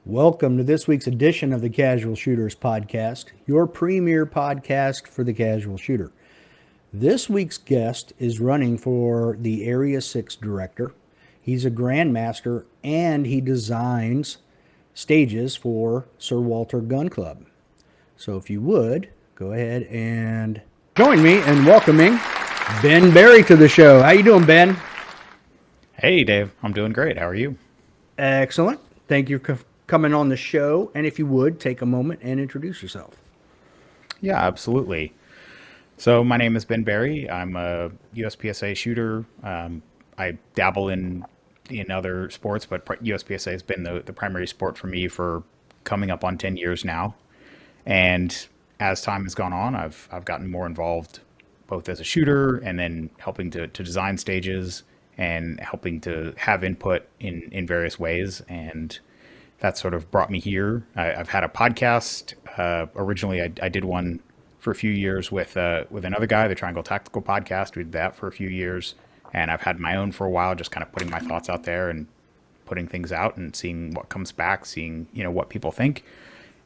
Welcome to this week's edition of the Casual Shooters Podcast, your premier podcast for the casual shooter. This week's guest is running for the Area 6 director. He's a grandmaster and he designs stages for Sir Walter Gun Club. So if you would, go ahead and join me in welcoming Ben Berry to the show. How you doing, Ben? Hey, Dave. I'm doing great. How are you? Excellent. Thank you for coming on the show. And if you would, take a moment and introduce yourself. Yeah, absolutely. So my name is Ben Berry. I'm a USPSA shooter. I dabble in other sports, but USPSA has been the primary sport for me for coming up on 10 years now. And as time has gone on, I've gotten more involved both as a shooter and then helping to design stages and helping to have input in various ways. And that sort of brought me here. I've had a podcast. Originally, I did one for a few years with another guy, the Triangle Tactical Podcast. We did that for a few years. And I've had my own for a while, just kind of putting my thoughts out there and putting things out and seeing what comes back, seeing, what people think.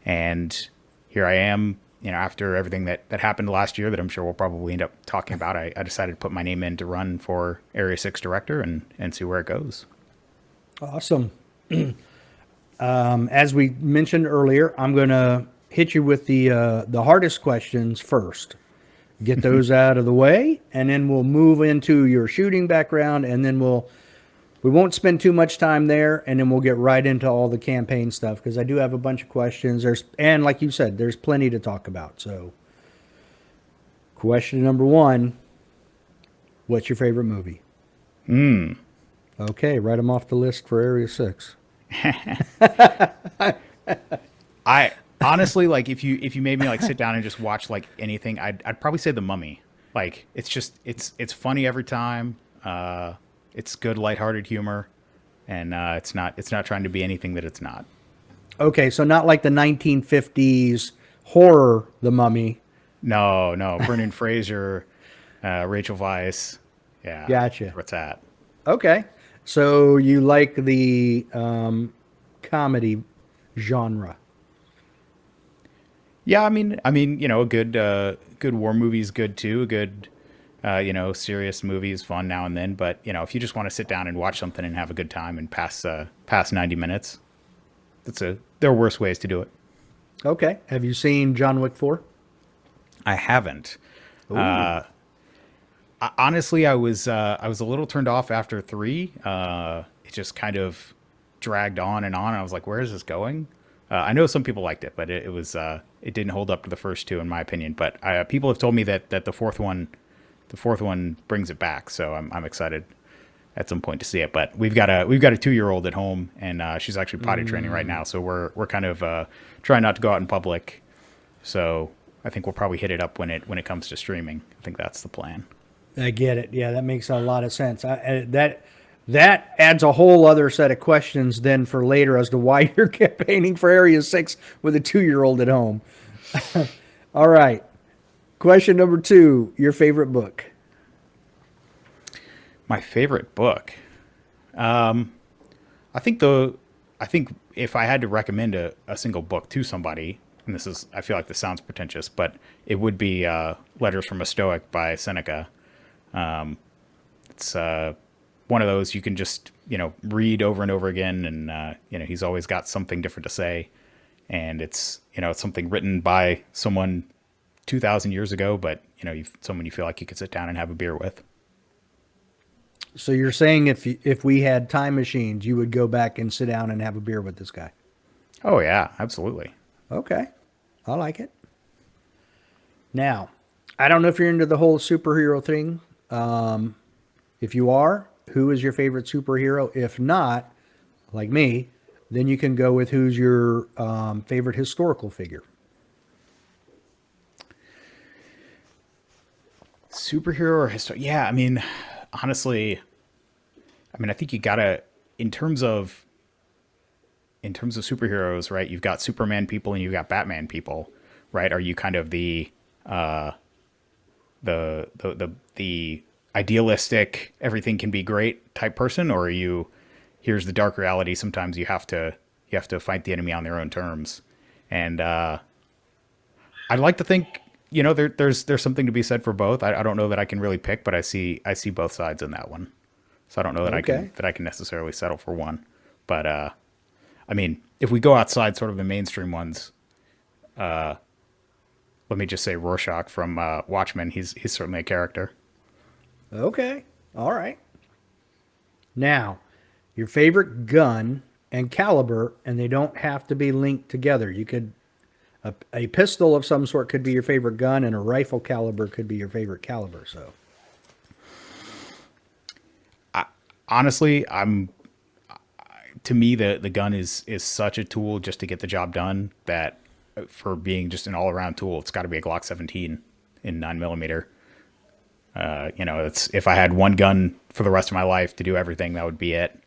And here I am, after everything that happened last year that I'm sure we'll probably end up talking about, I decided to put my name in to run for Area 6 director and see where it goes. Awesome. As we mentioned earlier, I'm going to hit you with the hardest questions first. Get those out of the way, and then we'll move into your shooting background, and then we won't spend too much time there, and then we'll get right into all the campaign stuff because I do have a bunch of questions. And like you said, there's plenty to talk about. So, question number one: what's your favorite movie? Okay, write them off the list for Area 6. I honestly, like, if you made me sit down and just watch anything, I'd probably say The Mummy. It's funny every time. It's good lighthearted humor, and it's not trying to be anything that it's not. Okay, so not like the 1950s horror, The Mummy. No, Brendan Fraser, Rachel Weisz. Yeah, Gotcha. What's that? Okay, so you like the comedy genre? Yeah, I mean, a good war movie is good too. A good, serious movie is fun now and then. But if you just want to sit down and watch something and have a good time and pass 90 minutes, there are worse ways to do it. Okay, have you seen John Wick 4? I haven't. Ooh. Honestly, I was a little turned off after 3. It just kind of dragged on and on. I was like, where is this going? I know some people liked it, but it didn't hold up to the first 2 in my opinion. But people have told me that the fourth one brings it back. So I'm excited at some point to see it. But we've got a 2-year-old at home, and she's actually potty training right now. So we're kind of trying not to go out in public. So I think we'll probably hit it up when it comes to streaming. I think that's the plan. I get it. Yeah, that makes a lot of sense. That adds a whole other set of questions then for later as to why you're campaigning for Area 6 with a 2-year-old at home. All right. Question number 2, your favorite book. My favorite book. I think if I had to recommend a single book to somebody, and I feel like this sounds pretentious, but it would be Letters from a Stoic by Seneca. It's one of those you can just read over and over again, and he's always got something different to say, and it's something written by someone 2,000 years ago, but someone you feel like you could sit down and have a beer with. So you're saying if we had time machines, you would go back and sit down and have a beer with this guy? Oh yeah, absolutely. Okay, I like it. Now, I don't know if you're into the whole superhero thing. If you are, who is your favorite superhero? If not, like me, then you can go with who's your favorite historical figure. Superhero or history? Yeah, I mean, honestly, I think you gotta, in terms of superheroes, right? You've got Superman people and you've got Batman people, right? Are you kind of the idealistic, everything can be great type person, or are you, here's the dark reality, sometimes you have to You have to fight the enemy on their own terms. And I'd like to think, there's something to be said for both. I don't know that I can really pick, but I see both sides in that one. So I don't know that Okay. I can necessarily settle for one. But I mean, if we go outside sort of the mainstream ones, let me just say Rorschach from Watchmen. He's certainly a character. Okay. All right. Now, your favorite gun and caliber, and they don't have to be linked together. You could a pistol of some sort could be your favorite gun, and a rifle caliber could be your favorite caliber. So, Honestly, to me the gun is such a tool just to get the job done that for being just an all around tool, it's got to be a Glock 17 in 9mm. It's if I had one gun for the rest of my life to do everything, that would be it.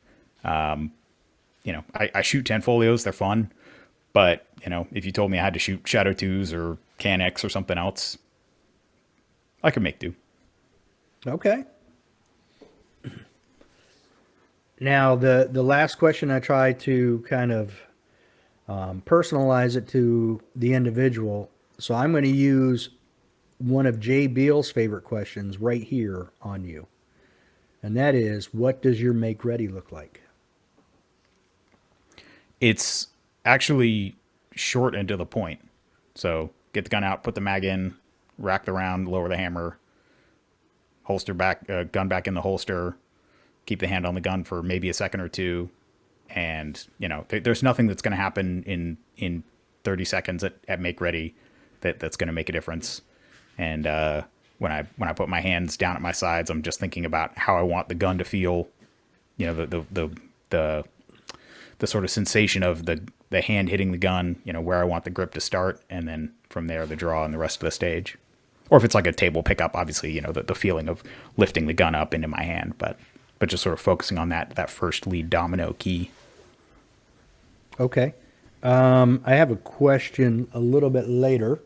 I shoot 10 folios, they're fun, but if you told me I had to shoot Shadow 2s or Can X or something else, I could make do. okay. Now, the last question, I try to kind of personalize it to the individual. So I'm going to use one of Jay Beal's favorite questions right here on you. And that is, what does your make ready look like? It's actually short and to the point. So get the gun out, put the mag in, rack the round, lower the hammer, holster back, gun back in the holster, keep the hand on the gun for maybe a second or two. And, there's nothing that's going to happen in 30 seconds at make ready that's going to make a difference. And when I put my hands down at my sides, I'm just thinking about how I want the gun to feel, the sort of sensation of the hand hitting the gun, where I want the grip to start. And then from there, the draw and the rest of the stage. Or if it's like a table pickup, obviously, the feeling of lifting the gun up into my hand, but just sort of focusing on that first lead domino key. Okay. I have a question a little bit later.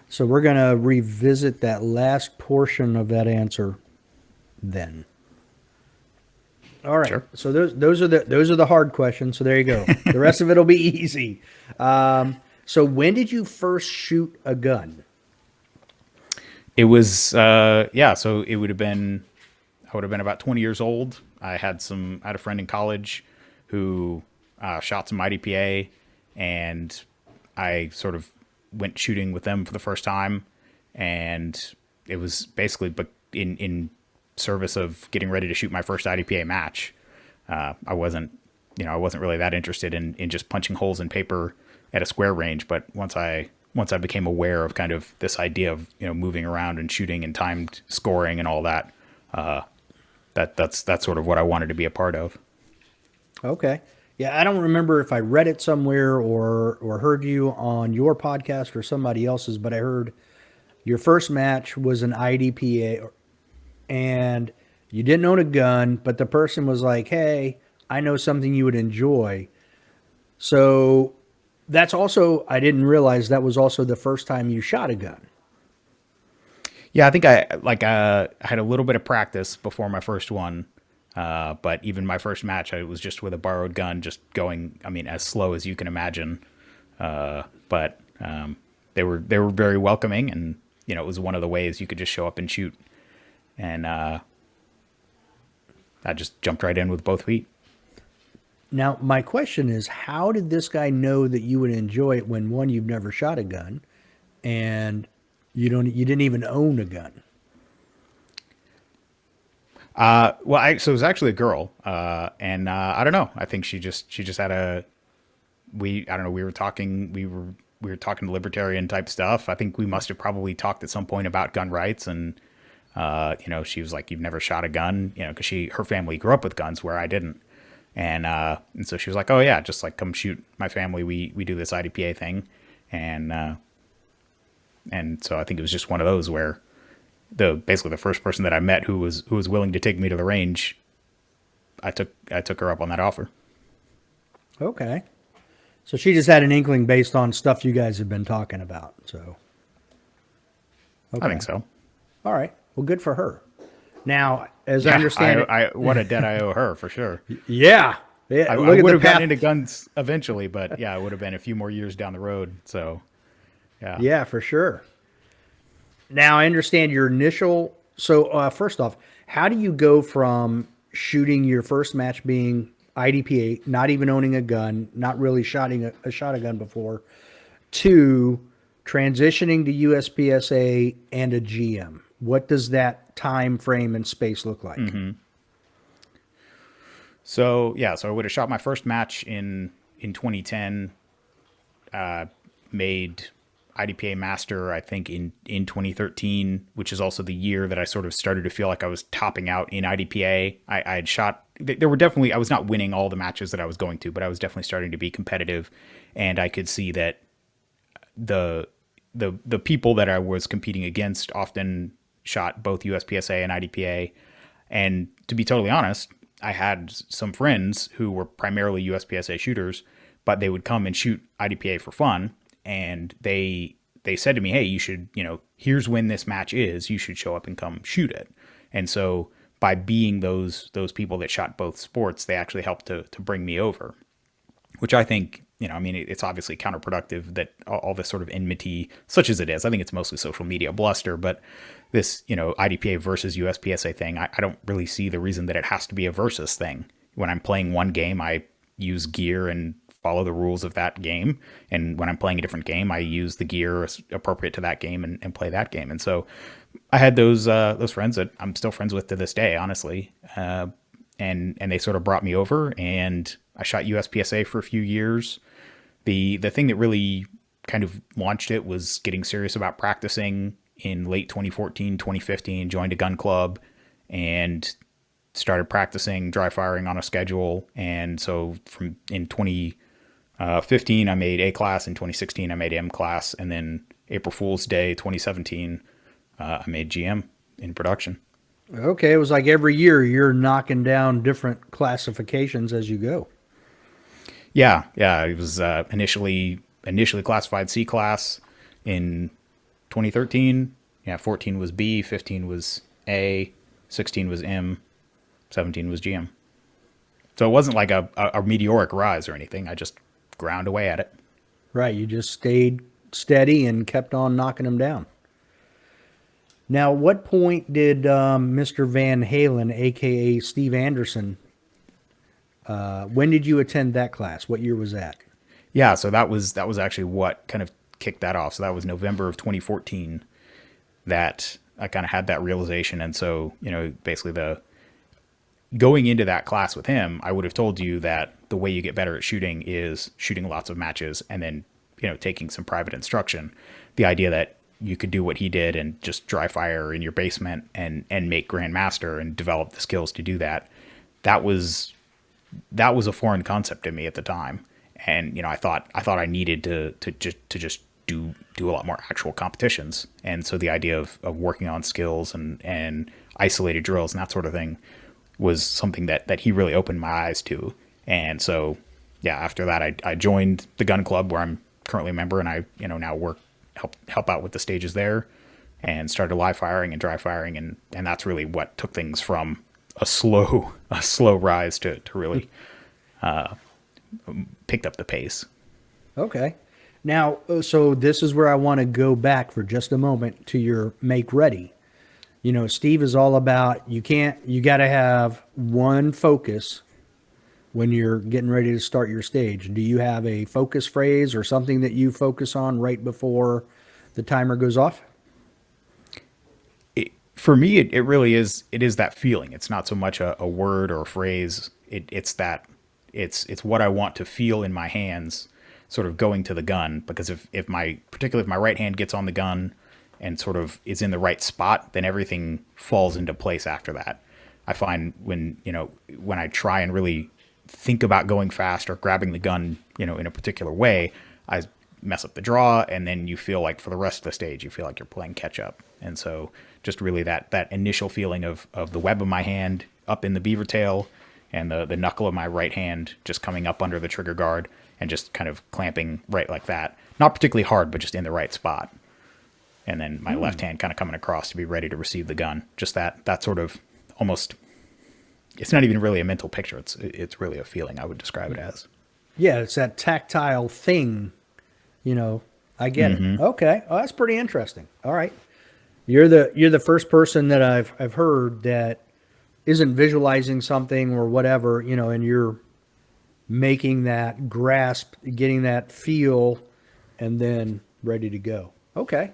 So we're going to revisit that last portion of that answer then. All right. Sure. So those are the hard questions. So there you go. The rest of it will be easy. So when did you first shoot a gun? It was so it would have been I would have been about 20 years old. I had a friend in college who shot some IDPA, and I sort of went shooting with them for the first time, and it was basically in service of getting ready to shoot my first IDPA match. I wasn't really that interested in just punching holes in paper at a square range, but once I became aware of kind of this idea of moving around and shooting and timed scoring and all that, that's sort of what I wanted to be a part of. Okay. Yeah, I don't remember if I read it somewhere or heard you on your podcast or somebody else's, but I heard your first match was an IDPA and you didn't own a gun, but the person was like, "Hey, I know something you would enjoy." So that's also, I didn't realize that was also the first time you shot a gun. Yeah, I think I had a little bit of practice before my first one. But even my first match, I was just with a borrowed gun, just going, as slow as you can imagine. But they were very welcoming, and it was one of the ways you could just show up and shoot. And I just jumped right in with both feet. Now, my question is, how did this guy know that you would enjoy it when, one, you've never shot a gun, and you didn't even own a gun? So it was actually a girl, and I don't know. I think she just had I don't know. We were talking libertarian type stuff. I think we must have probably talked at some point about gun rights, and she was like, "You've never shot a gun," because her family grew up with guns where I didn't, and so she was like, "Oh yeah, just like come shoot my family. We do this IDPA thing," and so I think it was just one of those where basically the first person that I met who was willing to take me to the range, I took her up on that offer. Okay. So she just had an inkling based on stuff you guys have been talking about. So, okay. I think so. All right. Well, good for her. Now, as I understand it, what a debt I owe her for sure. yeah. Yeah, I look at would the have gotten path. into guns eventually, but yeah, it would have been a few more years down the road. So yeah. Yeah, for sure. Now I understand your initial. So first off, how do you go from shooting your first match being IDPA, not even owning a gun, not really shotting shot a gun before, to transitioning to USPSA and a GM? What does that time frame and space look like? So yeah, so I would have shot my first match in 2010. Made IDPA master, I think in 2013, which is also the year that I sort of started to feel like I was topping out in IDPA. I had shot. There were definitely, I was not winning all the matches that I was going to, but I was definitely starting to be competitive, and I could see that the the people that I was competing against often shot both USPSA and IDPA. And to be totally honest, I had some friends who were primarily USPSA shooters, but they would come and shoot IDPA for fun. And they said to me, "Hey, you should, here's when this match is. You should show up and come shoot it." And so by being those people that shot both sports, they actually helped to bring me over, which I think, I mean, it's obviously counterproductive that all this sort of enmity, such as it is, I think it's mostly social media bluster, but this, IDPA versus USPSA thing, I don't really see the reason that it has to be a versus thing. When I'm playing one game, I use gear and follow the rules of that game. And when I'm playing a different game, I use the gear appropriate to that game and play that game. And so I had those friends that I'm still friends with to this day, honestly. And they sort of brought me over, and I shot USPSA for a few years. The thing that really kind of launched it was getting serious about practicing in late 2014, 2015, joined a gun club and started practicing dry firing on a schedule. And so from in 2015, I made A class. In 2016, I made M class. And then April Fool's Day, 2017, I made GM in production. Okay, it was like every year you're knocking down different classifications as you go. Yeah. It was initially classified C class in 2013. Yeah, 14 was B, 15 was A, 16 was M, 17 was GM. So it wasn't like a meteoric rise or anything. I just ground away at it. Right, you just stayed steady and kept on knocking them down. Now, what point did Mr. Van Halen, aka Steve Anderson, when did you attend that class? What year was that? Yeah, so that was actually what kind of kicked that off. So that was November of 2014 that I kind of had that realization. And so, basically the going into that class with him, I would have told you that the way you get better at shooting is shooting lots of matches and then, taking some private instruction. The idea that you could do what he did and just dry fire in your basement and make Grandmaster and develop the skills to do that. That was a foreign concept to me at the time. And, I thought I needed to just do a lot more actual competitions. And so the idea of working on skills and isolated drills and that sort of thing was something that he really opened my eyes to. And so, yeah, after that, I joined the gun club where I'm currently a member, and I, now help out with the stages there, and started live firing and dry firing. And that's really what took things from a slow rise to really picked up the pace. Okay. Now, so this is where I want to go back for just a moment to your make ready. Steve is all about you got to have one focus when you're getting ready to start your stage. Do you have a focus phrase or something that you focus on right before the timer goes off? For me, it really is. It is that feeling. It's not so much a word or a phrase. It's it's what I want to feel in my hands, sort of going to the gun. Because particularly if my right hand gets on the gun and sort of is in the right spot, then everything falls into place after that. I find when I try and really think about going fast or grabbing the gun, in a particular way, I mess up the draw, and then you feel like for the rest of the stage, you feel like you're playing catch up. And so just really that initial feeling of the web of my hand up in the beaver tail and the knuckle of my right hand just coming up under the trigger guard and just kind of clamping right like that. Not particularly hard, but just in the right spot. And then my left hand kind of coming across to be ready to receive the gun. Just that sort of almost it's not even really a mental picture. It's really a feeling, I would describe it as. Yeah, it's that tactile thing. You know, I get it. Okay, oh, that's pretty interesting. All right, you're the first person that I've heard that isn't visualizing something or whatever. You know, and you're making that grasp, getting that feel, and then ready to go. Okay.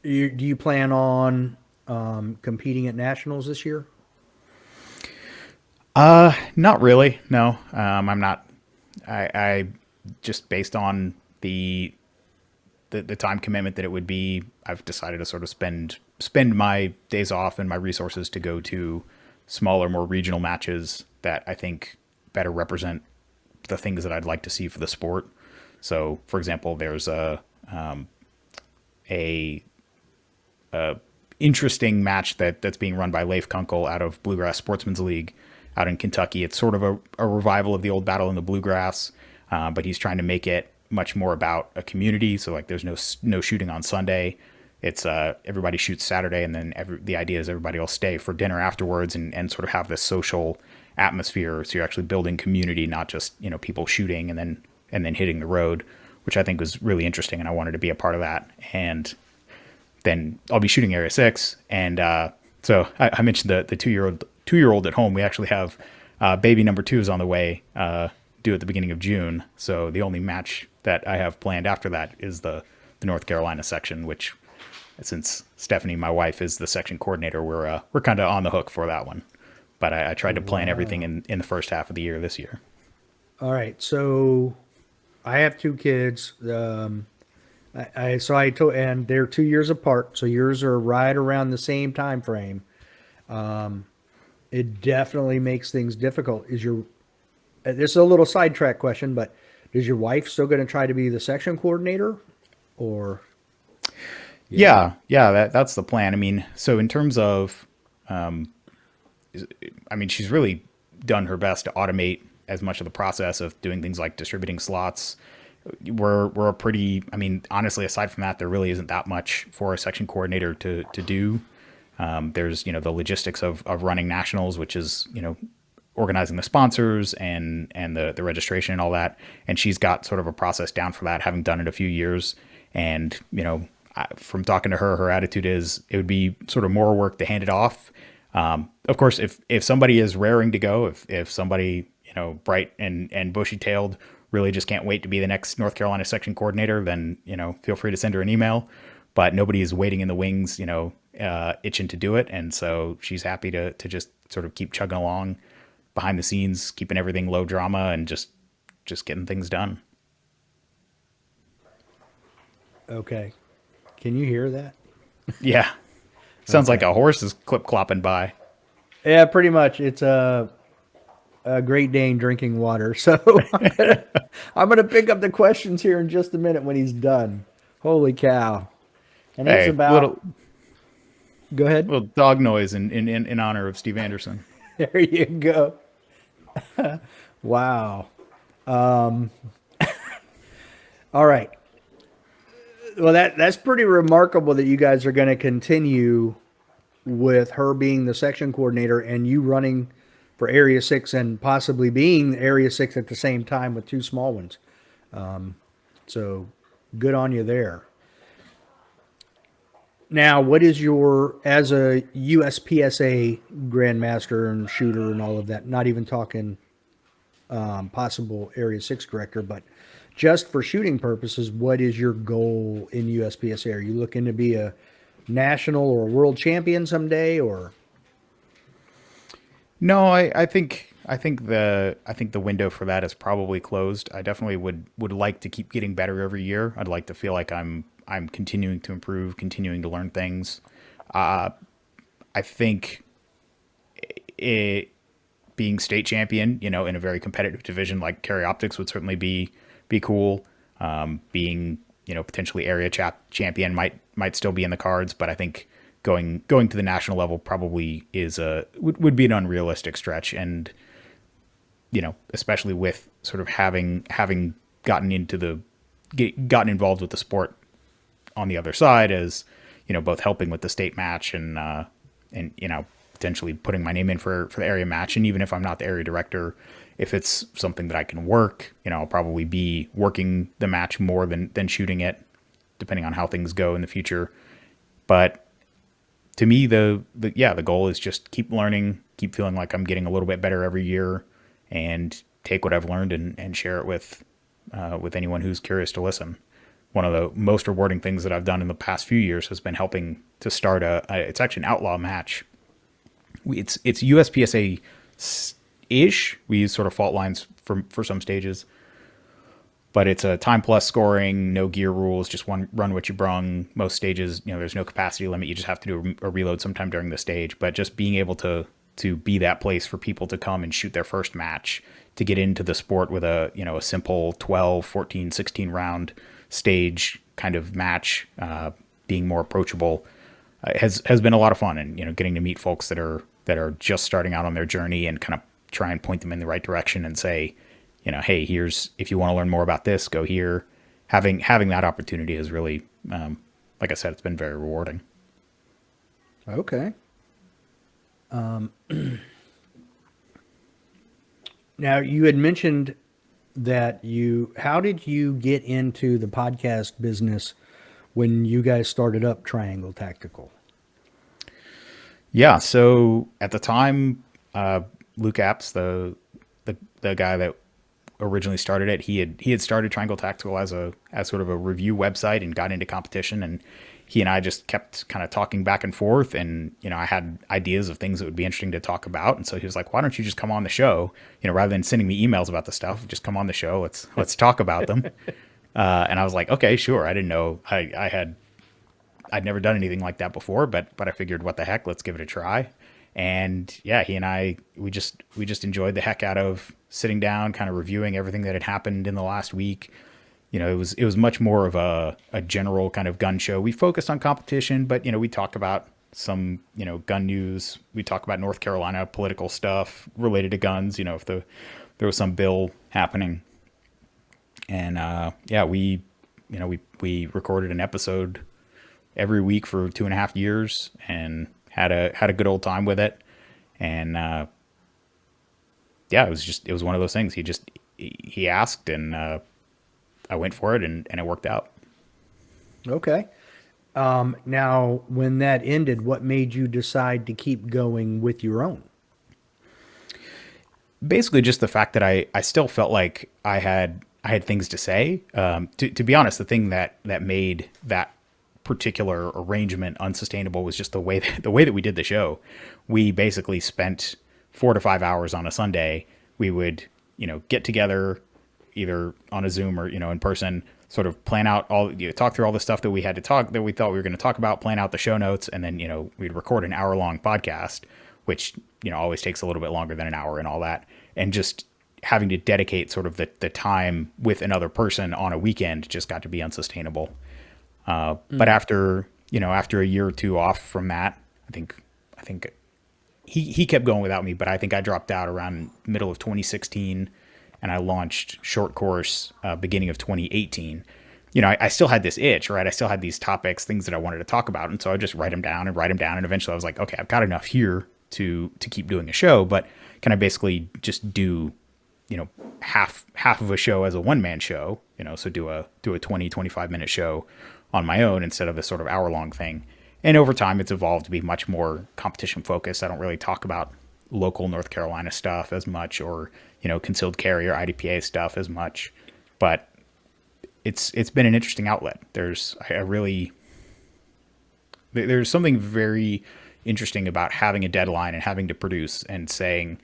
Do you plan on competing at nationals this year? Not really. No, I'm not. I just based on the time commitment that it would be, I've decided to sort of spend my days off and my resources to go to smaller, more regional matches that I think better represent the things that I'd like to see for the sport. So, for example, there's a interesting match that's being run by Leif Kunkel out of Bluegrass Sportsman's League out in Kentucky. It's sort of a revival of the old Battle in the Bluegrass, but he's trying to make it much more about a community. So like there's no shooting on Sunday. It's everybody shoots Saturday, and then the idea is everybody will stay for dinner afterwards and sort of have this social atmosphere. So you're actually building community, not just people shooting and then hitting the road, which I think was really interesting, and I wanted to be a part of that. And then I'll be shooting Area 6, and so I mentioned the two-year-old at home. We actually have baby number 2 is on the way, due at the beginning of June. So the only match that I have planned after that is the North Carolina section, which, since Stephanie, my wife, is the section coordinator, we're kind of on the hook for that one. But I tried to plan everything in the first half of the year this year. All right, so I have 2 kids. I told, and they're 2 years apart, so yours are right around the same time frame. It definitely makes things difficult. This is a little sidetrack question, but is your wife still going to try to be the section coordinator, or? Yeah, that's the plan. I mean, so in terms of, she's really done her best to automate as much of the process of doing things like distributing slots. We're a pretty, honestly, aside from that, there really isn't that much for a section coordinator to do. There's, the logistics of running nationals, which is, organizing the sponsors and the registration and all that. And she's got sort of a process down for that, having done it a few years. And, from talking to her, her attitude is it would be sort of more work to hand it off. Of course, if somebody is raring to go, if somebody, bright and bushy tailed really just can't wait to be the next North Carolina section coordinator, then, feel free to send her an email. But nobody is waiting in the wings, itching to do it. And so she's happy to just sort of keep chugging along behind the scenes, keeping everything low drama and just getting things done. Okay. Can you hear that? Yeah. Sounds like a horse is clip-clopping by. Yeah, pretty much. It's a Great Dane drinking water. So I'm gonna pick up the questions here in just a minute when he's done. Holy cow. And it's about... Go ahead. Little dog noise in honor of Steve Anderson. There you go. Wow. All right. Well, that's pretty remarkable that you guys are going to continue with her being the section coordinator and you running for Area 6 and possibly being Area 6 at the same time with 2 small ones. So good on you there. Now, what is as a USPSA Grandmaster and shooter and all of that, not even talking possible Area 6 director, but just for shooting purposes, what is your goal in USPSA? Are you looking to be a national or a world champion someday, or? No, I think the window for that is probably closed. I definitely would like to keep getting better every year. I'd like to feel like I'm continuing to improve, continuing to learn things. I think being state champion, in a very competitive division like Carry Optics would certainly be cool. Being, potentially area champion might still be in the cards, but I think going to the national level probably would be an unrealistic stretch. And, especially with sort of having gotten involved with the sport on the other side as, both helping with the state match and potentially putting my name in for the area match. And even if I'm not the area director, if it's something that I can work, I'll probably be working the match more than shooting it, depending on how things go in the future. But to me, the goal is just keep learning, keep feeling like I'm getting a little bit better every year, and take what I've learned and share it with anyone who's curious to listen. One of the most rewarding things that I've done in the past few years has been helping to start it's actually an outlaw match. It's USPSA ish. We use sort of fault lines for some stages, but it's a time plus scoring, no gear rules, just run what you brung. Most stages, there's no capacity limit. You just have to do a reload sometime during the stage. But just being able to be that place for people to come and shoot their first match, to get into the sport with a simple 12, 14, 16 round stage kind of match, being more approachable, has been a lot of fun. And getting to meet folks that are just starting out on their journey and kind of try and point them in the right direction and say, hey, if you want to learn more about this, go here. Having that opportunity has really, like I said, it's been very rewarding. Okay. Now, you had mentioned that how did you get into the podcast business when you guys started up Triangle Tactical? Yeah. So at the time, Luke Apps, the guy that originally started it, he had started Triangle Tactical as sort of a review website and got into competition, and he and I just kept kind of talking back and forth, and I had ideas of things that would be interesting to talk about, and so he was like, why don't you just come on the show, rather than sending me emails about the stuff, just come on the show, let's talk about them. And I was like, okay, sure. I didn't know I'd never done anything like that before, but I figured, what the heck, let's give it a try. And yeah, he and I, we just enjoyed the heck out of sitting down, kind of reviewing everything that had happened in the last week. It was much more of a general kind of gun show. We focused on competition, but we talk about some gun news. We talk about North Carolina political stuff related to guns. If there was some bill happening, and yeah, we recorded an episode every week for 2.5 years and had a good old time with it. And yeah, it was one of those things. He asked, and I went for it, and it worked out. Okay. Now, when that ended, what made you decide to keep going with your own? Basically, just the fact that I still felt like I had things to say. To be honest, the thing that made that particular arrangement unsustainable was just the way that we did the show. We basically spent 4 to 5 hours on a Sunday. We would get together either on a Zoom or in person, sort of plan out talk through all the stuff that we thought we were going to talk about, plan out the show notes, and then we'd record an hour-long podcast, which always takes a little bit longer than an hour and all that. And just having to dedicate sort of the time with another person on a weekend just got to be unsustainable. But after a year or two off from that, I think he kept going without me, but I think I dropped out around middle of 2016, and I launched Short Course beginning of 2018. I still had this itch, right? I still had these topics, things that I wanted to talk about, and so I just write them down, and eventually I was like, okay, I've got enough here to keep doing a show, but can I basically just do half of a show as a one-man show, so do a 20-25 minute show on my own instead of this sort of hour-long thing. And over time, it's evolved to be much more competition focused. I don't really talk about local North Carolina stuff as much, or concealed carry or IDPA stuff as much. But it's been an interesting outlet. There's something very interesting about having a deadline and having to produce and saying,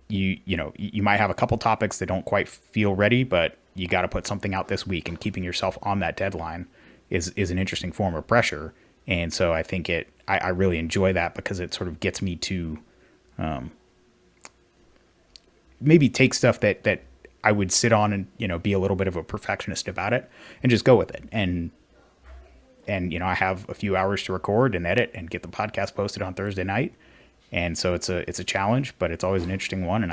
you might have a couple topics that don't quite feel ready, but you got to put something out this week, and keeping yourself on that deadline is an interesting form of pressure. And so I think I really enjoy that, because it sort of gets me to maybe take stuff that I would sit on and be a little bit of a perfectionist about it and just go with it. And I have a few hours to record and edit and get the podcast posted on Thursday night. And so it's a challenge, but it's always an interesting one, and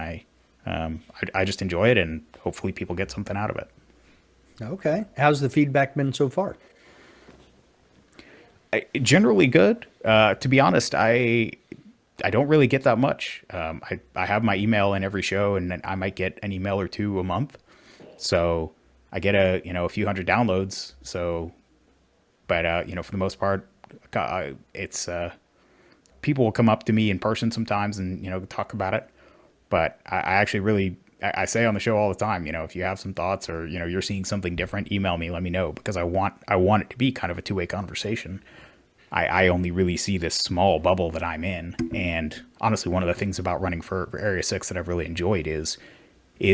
I just enjoy it, and hopefully people get something out of it. Okay. How's the feedback been so far? Generally good. To be honest, I don't really get that much. I have my email in every show, and then I might get an email or two a month. So I get a few hundred downloads. So, but for the most part, it's people will come up to me in person sometimes and talk about it. But I actually really I say on the show all the time, if you have some thoughts or you're seeing something different, email me, let me know, because I want it to be kind of a two-way conversation. I only really see this small bubble that I'm in, and honestly, one of the things about running for Area 6 that I've really enjoyed is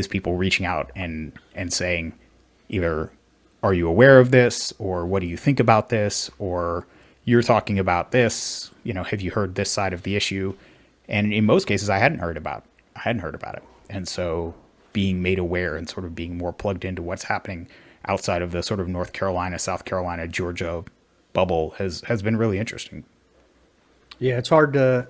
people reaching out and saying either, are you aware of this, or what do you think about this, or you're talking about this, have you heard this side of the issue? And in most cases I hadn't heard about it. And so being made aware and sort of being more plugged into what's happening outside of the sort of North Carolina, South Carolina, Georgia bubble has been really interesting. Yeah, it's hard to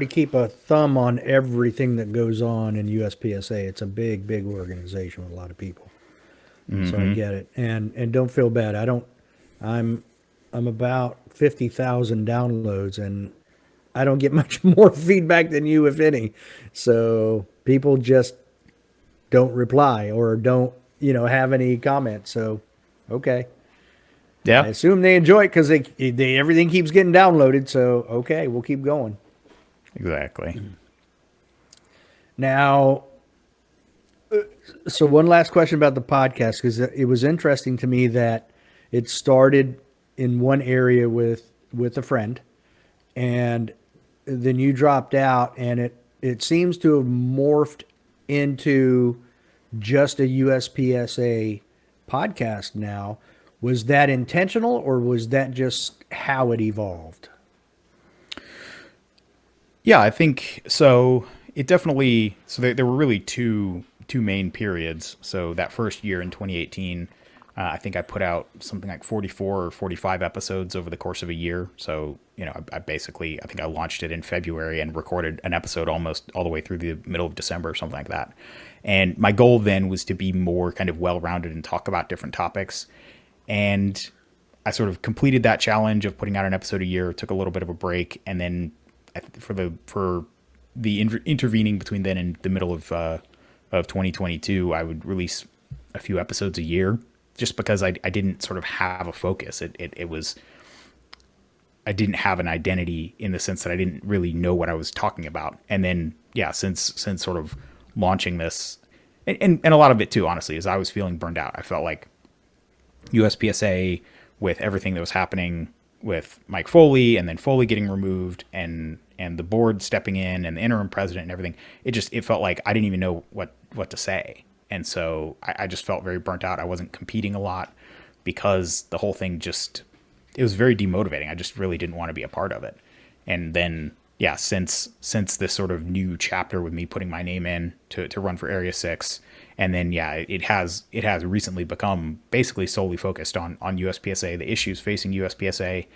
keep a thumb on everything that goes on in USPSA. It's a big organization with a lot of people. So I get it. And don't feel bad. I'm about 50,000 downloads, and I don't get much more feedback than you, if any. So people just don't reply or don't, have any comments. So, okay. I Yeah, assume they enjoy it because they everything keeps getting downloaded. So, okay, we'll keep going. exactly. Now, so one last question about the podcast, because it was interesting to me that it started in one area with a friend, and then you dropped out, and it seems to have morphed into just a USPSA podcast now. Was that intentional, or was that just how it evolved? Yeah, I think so. It definitely, so there were really two main periods. So that first year in 2018, I think I put out something like 44 or 45 episodes over the course of a year. So, I basically, I think I launched it in February and recorded an episode almost all the way through the middle of December or something like that. And my goal then was to be more kind of well-rounded and talk about different topics. And I sort of completed that challenge of putting out an episode a year, took a little bit of a break, and then for the intervening between then and the middle of 2022, I would release a few episodes a year, just because I didn't sort of have a focus. It was, I didn't have an identity in the sense that I didn't really know what I was talking about. And then, yeah, since sort of launching this, and a lot of it too, honestly, is I was feeling burned out. I felt like USPSA, with everything that was happening with Mike Foley, and then Foley getting removed, and the board stepping in, and the interim president and everything, it felt like I didn't even know what to say. And so I just felt very burnt out. I wasn't competing a lot because the whole thing it was very demotivating. I just really didn't want to be a part of it. And then, yeah, since this sort of new chapter with me putting my name in to run for Area 6, and then, yeah, it has recently become basically solely focused on USPSA, the issues facing USPSA,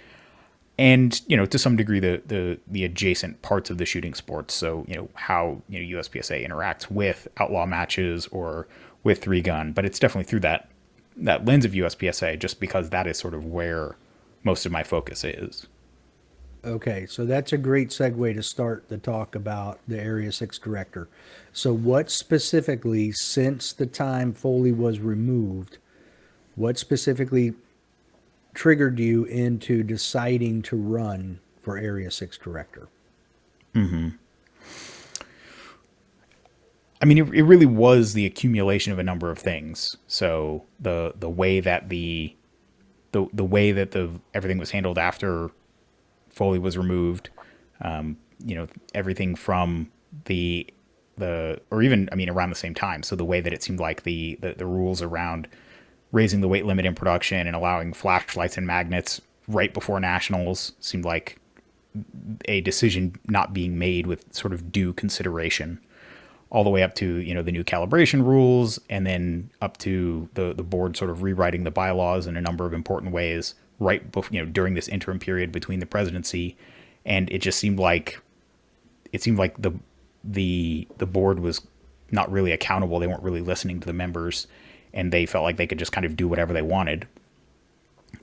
and to some degree the adjacent parts of the shooting sports. So how USPSA interacts with outlaw matches or with three gun, but it's definitely through that lens of USPSA, just because that is sort of where most of my focus is. Okay, so that's a great segue to start the talk about the Area 6 director. So what specifically, since the time Foley was removed, what specifically triggered you into deciding to run for Area 6 director? I mean, it really was the accumulation of a number of things. So the way that the way that everything was handled after Foley was removed, everything from or even, I mean, around the same time. So the way that it seemed like the rules around raising the weight limit in production and allowing flashlights and magnets right before nationals seemed like a decision not being made with sort of due consideration, all the way up to the new calibration rules, and then up to the board sort of rewriting the bylaws in a number of important ways right before, during this interim period between the presidency. And it just seemed like the board was not really accountable. They weren't really listening to the members, and they felt like they could just kind of do whatever they wanted.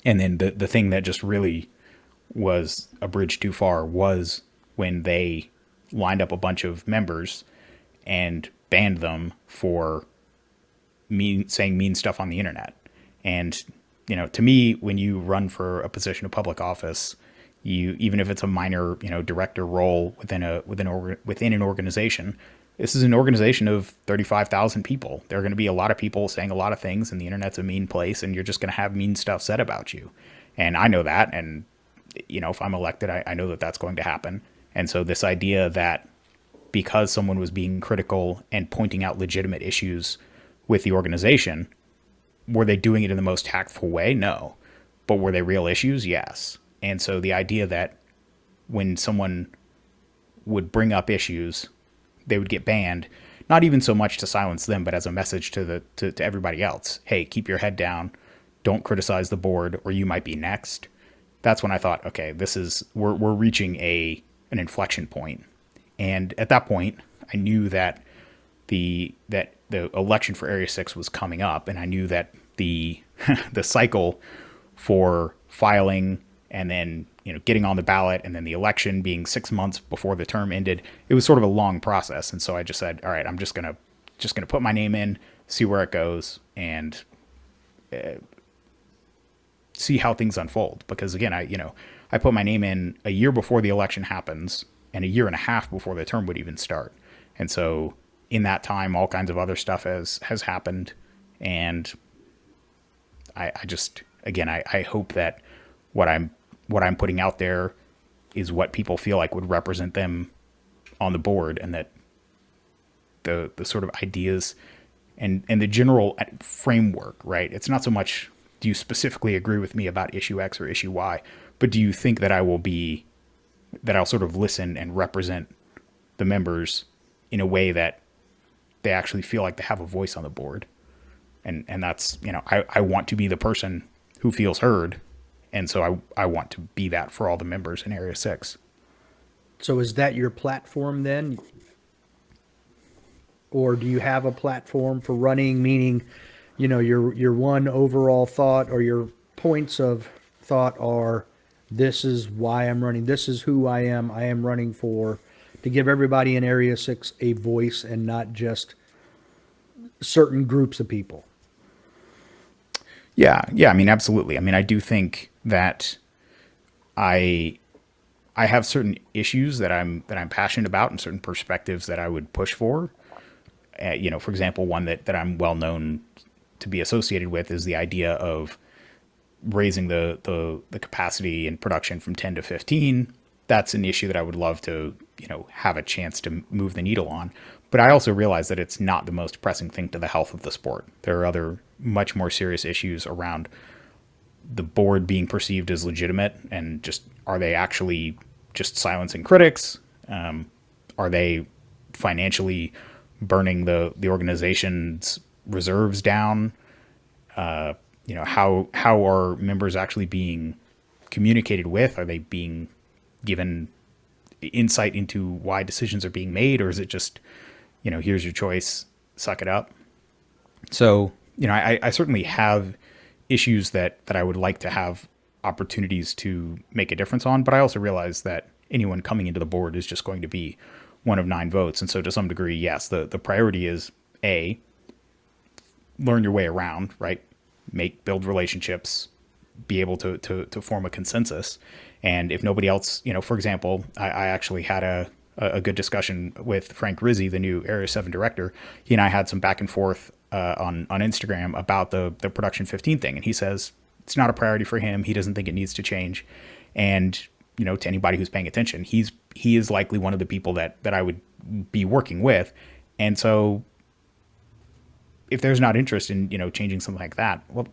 And then the thing that just really was a bridge too far was when they lined up a bunch of members and banned them for saying mean stuff on the internet. And to me, when you run for a position of public office, you, even if it's a minor, director role within an organization, this is an organization of 35,000 people. There are going to be a lot of people saying a lot of things, and the internet's a mean place, and you're just going to have mean stuff said about you. And I know that, and if I'm elected, I know that that's going to happen. And so this idea that because someone was being critical and pointing out legitimate issues with the organization, were they doing it in the most tactful way? No. But were they real issues? Yes. And so the idea that when someone would bring up issues, they would get banned, not even so much to silence them, but as a message to everybody else. Hey, keep your head down. Don't criticize the board, or you might be next. That's when I thought, okay, we're reaching an inflection point. And at that point, I knew that the election for Area 6 was coming up, and I knew that the the cycle for filing and then getting on the ballot and then the election being 6 months before the term ended, it was sort of a long process. And so I just said, all right, I'm just gonna put my name in, see where it goes, and see how things unfold. Because again, I put my name in a year before the election happens and a year and a half before the term would even start. And so in that time, all kinds of other stuff has happened. And I just, again, I hope that what I'm putting out there is what people feel like would represent them on the board, and that the sort of ideas and the general framework, right? It's not so much, do you specifically agree with me about issue X or issue Y, but do you think that I'll sort of listen and represent the members in a way that they actually feel like they have a voice on the board. And that's, I want to be the person who feels heard. And so I want to be that for all the members in Area 6. So is that your platform then? Or do you have a platform for running, meaning, your one overall thought or your points of thought are, this is why I'm running, this is who I am running for, to give everybody in Area 6 a voice and not just certain groups of people? Yeah, I mean, absolutely. I mean, I do think that I have certain issues that I'm passionate about and certain perspectives that I would push for. For example, one that I'm well known to be associated with is the idea of raising the capacity and production from 10 to 15. That's an issue that I would love to, have a chance to move the needle on. But I also realize that it's not the most pressing thing to the health of the sport. There are other much more serious issues around the board being perceived as legitimate, and just, are they actually just silencing critics? Are they financially burning the organization's reserves down? How are members actually being communicated with? Are they being given insight into why decisions are being made, or is it just, here's your choice, suck it up? So, I certainly have issues that I would like to have opportunities to make a difference on, but I also realize that anyone coming into the board is just going to be one of 9 votes. And so to some degree, yes, the priority is learn your way around, right? Build relationships, be able to form a consensus. And if nobody else, for example, I actually had a good discussion with Frank Rizzi, the new Area 7 director. He and I had some back and forth on Instagram about the Production 15 thing. And he says it's not a priority for him. He doesn't think it needs to change. And, to anybody who's paying attention, he is likely one of the people that I would be working with. And so if there's not interest in, changing something like that, well,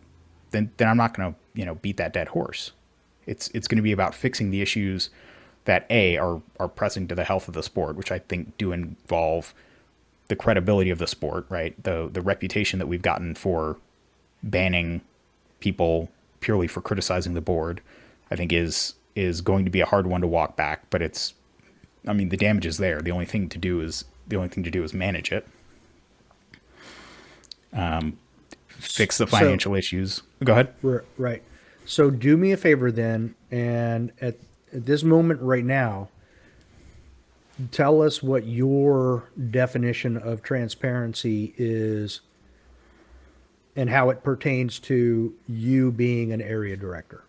then I'm not going to, beat that dead horse. It's going to be about fixing the issues that are pressing to the health of the sport, which I think do involve the credibility of the sport, right? The reputation that we've gotten for banning people purely for criticizing the board, I think is going to be a hard one to walk back. But the damage is there. The only thing to do is manage it. Fix the financial issues. Go ahead. Right. So do me a favor then, and at this moment right now, tell us what your definition of transparency is and how it pertains to you being an area director.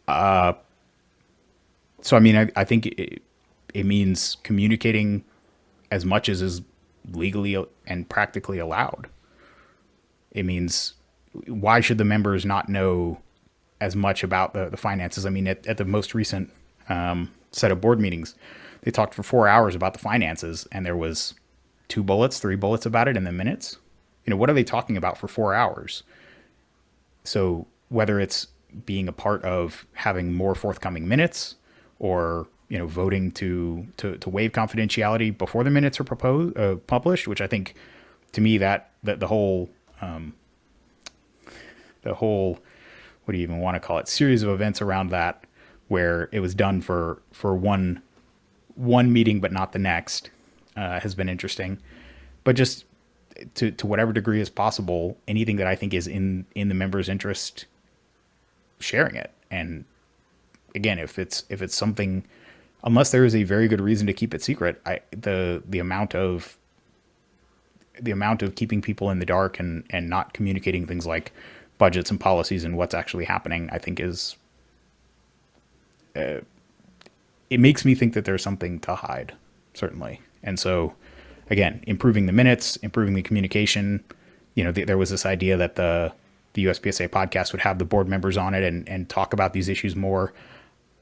So, I mean, I think it means communicating as much as is legally and practically allowed. It means, why should the members not know as much about the finances? I mean, at the most recent set of board meetings, they talked for 4 hours about the finances, and there was 2 bullets, 3 bullets about it in the minutes. You know, what are they talking about for 4 hours? So whether it's being a part of having more forthcoming minutes, or voting to waive confidentiality before the minutes are published, which I think, to me, that the whole what do you even want to call it, series of events around that, where it was done for one meeting but not the next, has been interesting. But just to whatever degree is possible, anything that I think is in the members' interest, sharing it. And again, if it's something, unless there is a very good reason to keep it secret, the amount of keeping people in the dark and not communicating things like budgets and policies and what's actually happening, I think is, it makes me think that there's something to hide, certainly. And so, again, improving the minutes, improving the communication. There was this idea that the USPSA podcast would have the board members on it and talk about these issues more.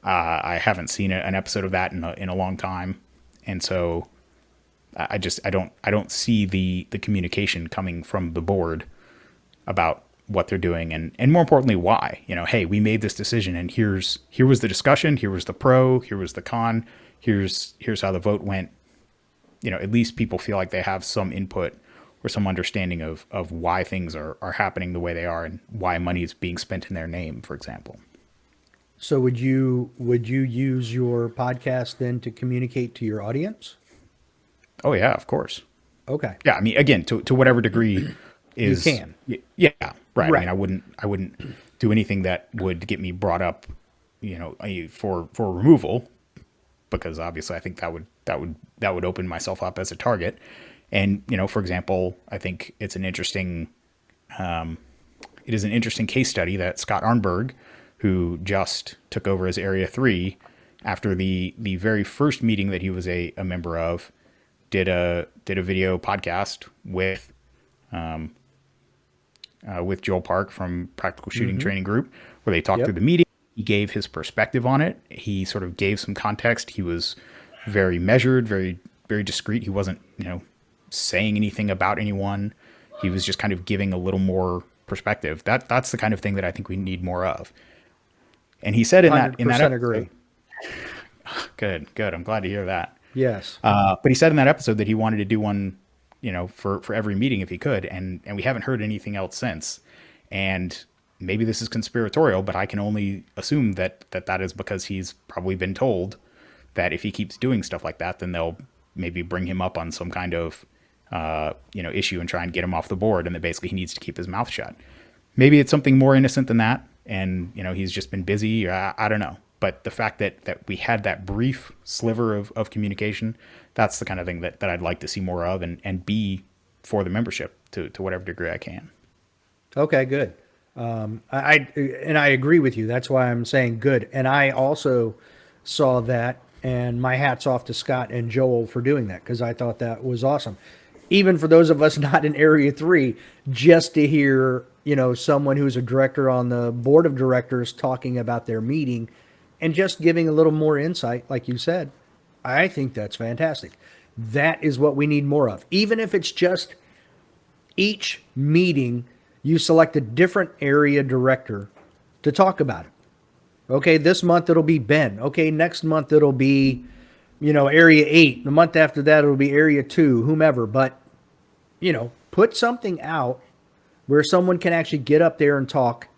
I haven't seen an episode of that in a long time, and so I don't see the communication coming from the board about what they're doing, and more importantly, why. Hey, we made this decision, and here was the discussion, here was the pro, here was the con, here's how the vote went. At least people feel like they have some input or some understanding of why things are happening the way they are, and why money is being spent in their name, for example. So would you use your podcast then to communicate to your audience? Oh yeah, of course. Okay. Yeah, I mean, again, to whatever degree is, you can. Yeah, right. Right. I mean, I wouldn't do anything that would get me brought up, for removal, because obviously I think that would open myself up as a target. And for example, I think it is an interesting case study that Scott Arnberg, who just took over as Area 3 after the very first meeting that he was a member of, did a video podcast with Joel Park from Practical Shooting Training Group, where they talked through the meeting. He gave his perspective on it. He sort of gave some context. He was very measured, very, very discreet. He wasn't, saying anything about anyone. He was just kind of giving a little more perspective. That's the kind of thing that I think we need more of. And he said in that episode, agree. Good. I'm glad to hear that. Yes. But he said in that episode that he wanted to do one, for every meeting if he could, and we haven't heard anything else since. And maybe this is conspiratorial, but I can only assume that is because he's probably been told that if he keeps doing stuff like that, then they'll maybe bring him up on some kind of issue and try and get him off the board, and that basically he needs to keep his mouth shut. Maybe it's something more innocent than that, and he's just been busy. I don't know. But the fact that we had that brief sliver of communication, that's the kind of thing that I'd like to see more of, and be for the membership to whatever degree I can. Okay, good. I agree with you. That's why I'm saying good. And I also saw that, and my hat's off to Scott and Joel for doing that, because I thought that was awesome. Even for those of us not in Area 3, just to hear, someone who's a director on the board of directors talking about their meeting and just giving a little more insight, like you said, I think that's fantastic. That is what we need more of. Even if it's just each meeting, you select a different area director to talk about it. Okay, this month it'll be Ben. Okay, next month it'll be, Area 8. The month after that it'll be Area 2, whomever. But, put something out where someone can actually get up there and talk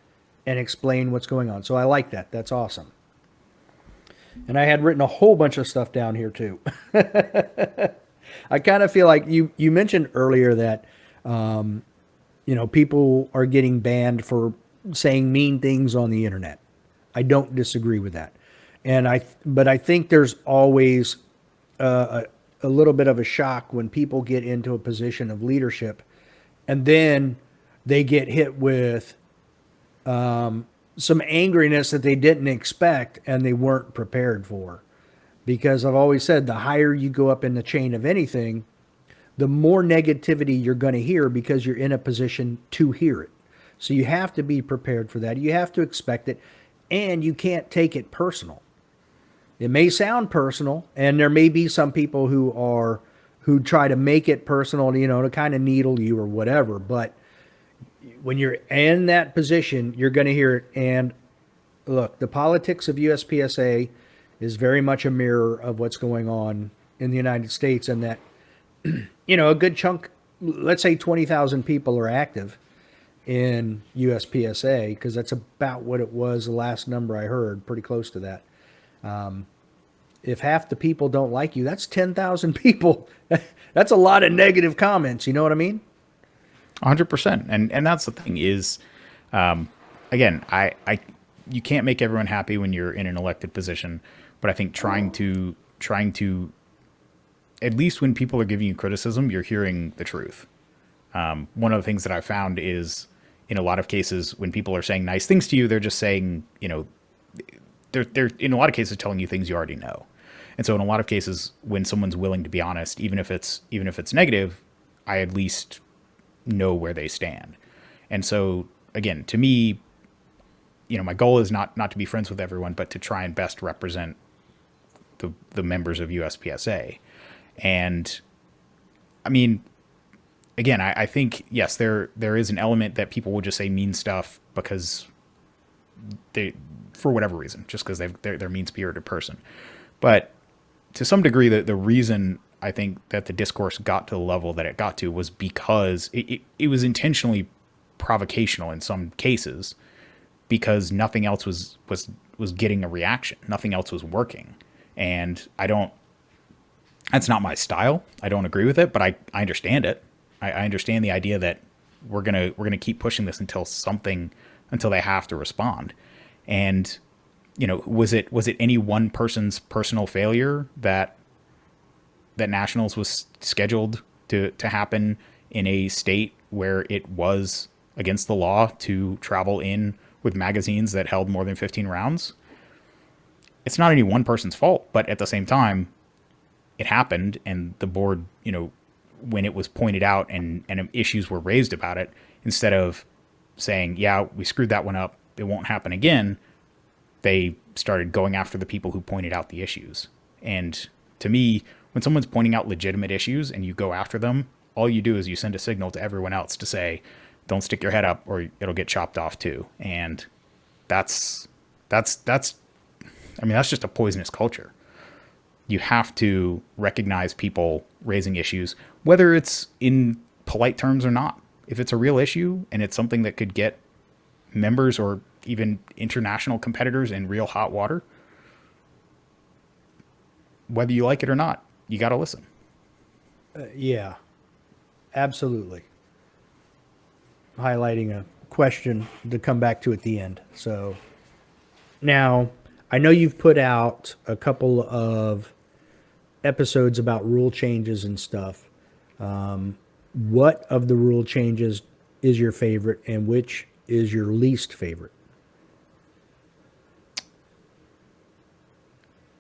and explain what's going on. So I like that. That's awesome. And I had written a whole bunch of stuff down here too. I kind of feel like you mentioned earlier that, people are getting banned for saying mean things on the internet. I don't disagree with that. But I think there's always a little bit of a shock when people get into a position of leadership, and then they get hit with some angriness that they didn't expect and they weren't prepared for. Because I've always said the higher you go up in the chain of anything, the more negativity you're going to hear because you're in a position to hear it. So you have to be prepared for that. You have to expect it, and you can't take it personal. It may sound personal, and there may be some people who try to make it personal, you know, to kind of needle you or whatever. But when you're in that position, you're going to hear it. And look, the politics of USPSA is very much a mirror of what's going on in the United States, and that, you know, a good chunk, let's say 20,000 people are active in USPSA, because that's about what it was the last number I heard, pretty close to that. If half the people don't like you, that's 10,000 people. That's a lot of negative comments. You know what I mean? 100%. And that's the thing is, again, you can't make everyone happy when you're in an elected position, but I think trying to, at least when people are giving you criticism, you're hearing the truth. One of the things that I found is, in a lot of cases, when people are saying nice things to you, they're just saying, you know, they're in a lot of cases telling you things you already know. And so in a lot of cases, when someone's willing to be honest, even if it's negative, I at least know where they stand. And so again, to me, you know, my goal is not to be friends with everyone, but to try and best represent the members of USPSA. And I mean, again, I think, yes, there is an element that people will just say mean stuff because for whatever reason, just because they're mean-spirited person. But to some degree, the reason I think that the discourse got to the level that it got to was because it was intentionally provocational in some cases, because nothing else was getting a reaction. Nothing else was working. And that's not my style. I don't agree with it, but I understand it. I understand the idea that we're gonna keep pushing this until they have to respond. And, you know, was it any one person's personal failure that Nationals was scheduled to happen in a state where it was against the law to travel in with magazines that held more than 15 rounds? It's not any one person's fault, but at the same time, it happened, and the board, you know, when it was pointed out and issues were raised about it, instead of saying, yeah, we screwed that one up, it won't happen again, they started going after the people who pointed out the issues. And to me, when someone's pointing out legitimate issues and you go after them, all you do is you send a signal to everyone else to say, don't stick your head up or it'll get chopped off too. And that's just a poisonous culture. You have to recognize people raising issues, whether it's in polite terms or not. If it's a real issue and it's something that could get members or even international competitors in real hot water, whether you like it or not, you got to listen. Yeah, absolutely. Highlighting a question to come back to at the end. So now, I know you've put out a couple of episodes about rule changes and stuff. What of the rule changes is your favorite, and which is your least favorite?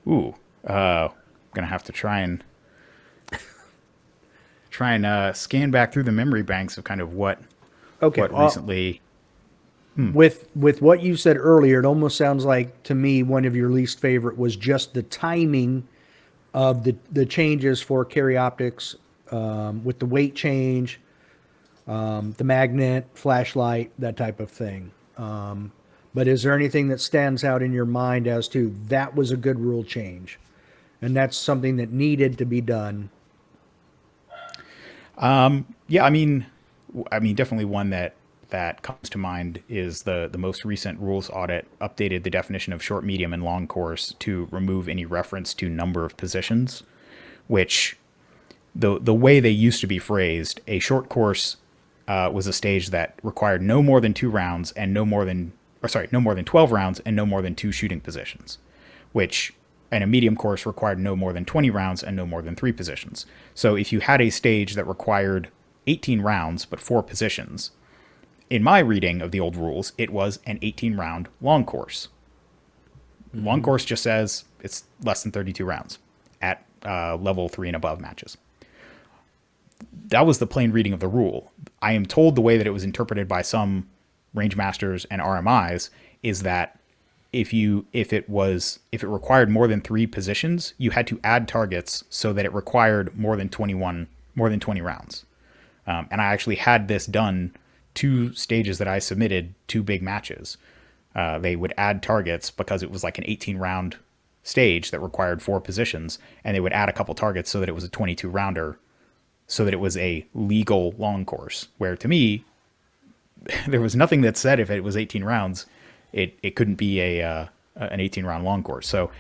Gonna have to try and scan back through the memory banks of kind of what recently. With what you said earlier, it almost sounds like to me one of your least favorite was just the timing of the changes for carry optics, with the weight change, the magnet, flashlight, that type of thing. But is there anything that stands out in your mind as to that was a good rule change, and that's something that needed to be done? Yeah, I mean, definitely one that comes to mind is the most recent rules audit updated the definition of short, medium, and long course to remove any reference to number of positions, which the way they used to be phrased, a short course was a stage that required no more than 2 rounds and no more than 12 rounds and no more than 2 shooting positions. which and a medium course required no more than 20 rounds and no more than 3 positions. So if you had a stage that required 18 rounds but 4 positions, in my reading of the old rules, it was an 18 round long course. Long course just says it's less than 32 rounds at level 3 and above matches. That was the plain reading of the rule. I am told the way that it was interpreted by some range masters and RMIs is that if it required more than 3 positions, you had to add targets so that it required more than 20 rounds. And I actually had this done 2 stages that I submitted, 2 big matches. They would add targets because it was like an 18 round stage that required 4 positions, and they would add a couple targets so that it was a 22 rounder, so that it was a legal long course, where to me, there was nothing that said if it was 18 rounds, it couldn't be an 18 round long course. So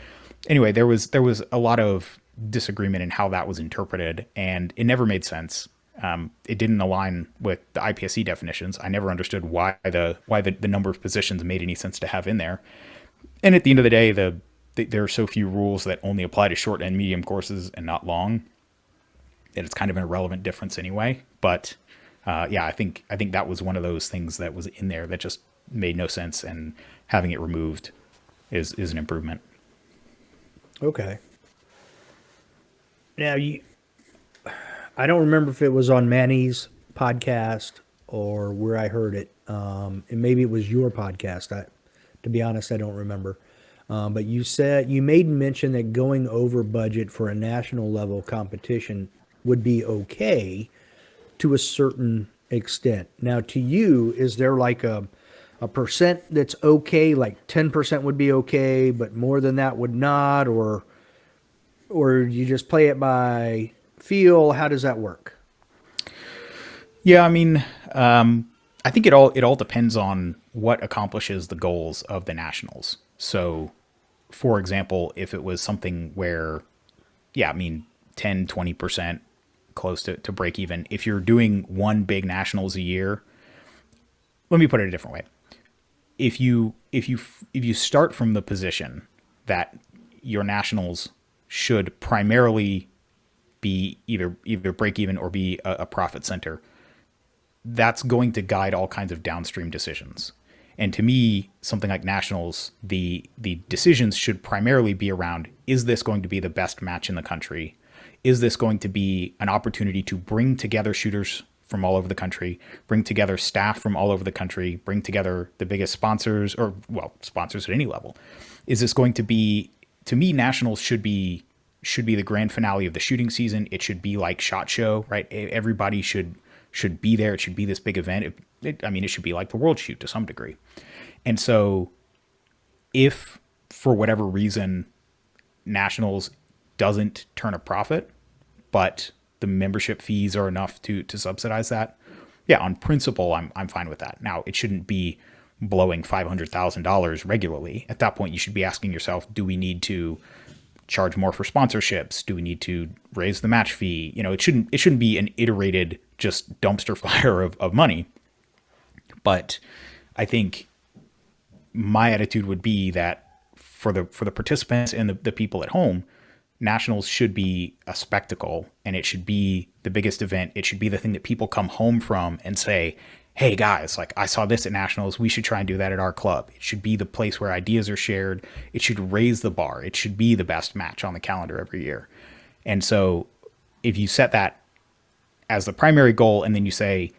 anyway, there was a lot of disagreement in how that was interpreted, and it never made sense. It didn't align with the IPSC definitions. I never understood why the number of positions made any sense to have in there. And at the end of the day, there are so few rules that only apply to short and medium courses and not long, that it's kind of an irrelevant difference anyway. But I think that was one of those things that was in there that just made no sense, and having it removed is an improvement. Okay. Now, I don't remember if it was on Manny's podcast or where I heard it. And maybe it was your podcast. To be honest, I don't remember. But you made mention that going over budget for a national level competition would be okay to a certain extent. Now, to you, is there like a percent that's okay, like 10% would be okay, but more than that would not, or you just play it by feel? How does that work? Yeah, I mean, I think it all depends on what accomplishes the goals of the nationals. So, for example, if it was something where, 10, 20% close to break even, if you're doing one big nationals a year, let me put it a different way. If you start from the position that your nationals should primarily be either break even or be a profit center, that's going to guide all kinds of downstream decisions. And to me, something like nationals, the decisions should primarily be around, is this going to be the best match in the country? Is this going to be an opportunity to bring together shooters from all over the country, bring together staff from all over the country, bring together the biggest sponsors, or sponsors at any level? Is this going to be, to me, nationals should be the grand finale of the shooting season. It should be like SHOT Show, right? Everybody should be there. It should be this big event. It should be like the World Shoot to some degree. And so if for whatever reason nationals doesn't turn a profit, but the membership fees are enough to subsidize that, on principle, I'm fine with that. Now, it shouldn't be blowing $500,000 regularly. At that point, you should be asking yourself, do we need to charge more for sponsorships? Do we need to raise the match fee? It shouldn't be an iterated just dumpster fire of money. But I think my attitude would be that for the participants and the people at home, nationals should be a spectacle, and it should be the biggest event. It should be the thing that people come home from and say, hey guys, like I saw this at nationals, we should try and do that at our club. It should be the place where ideas are shared. It should raise the bar. It should be the best match on the calendar every year. And so if you set that as the primary goal, and then you say,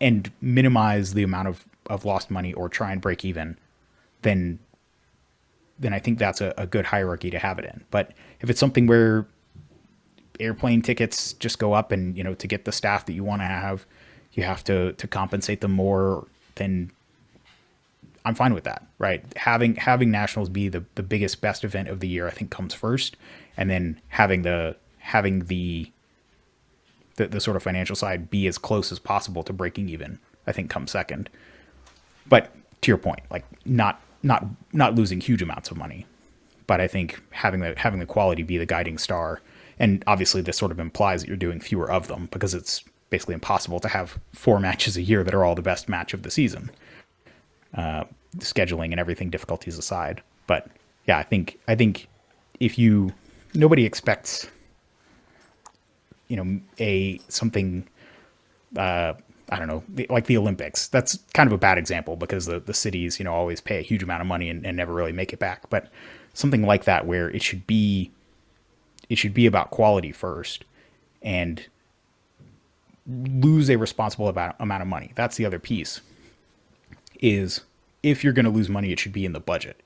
and minimize the amount of lost money or try and break even, then I think that's a good hierarchy to have it in. But if it's something where airplane tickets just go up, and to get the staff that you want to have, you have to compensate them more, then I'm fine with that, right? Having nationals be the biggest, best event of the year, I think comes first, and then having the sort of financial side be as close as possible to breaking even, I think comes second. But to your point, like not losing huge amounts of money, but I think having the quality be the guiding star. And obviously this sort of implies that you're doing fewer of them, because it's basically impossible to have 4 matches a year that are all the best match of the season, scheduling and everything, difficulties aside. But I think if you nobody expects, you know, a something I don't know, like the Olympics. That's kind of a bad example because the cities, you know, always pay a huge amount of money and never really make it back. But something like that where it should be about quality first and lose a responsible amount of money. That's the other piece is if you're going to lose money, it should be in the budget.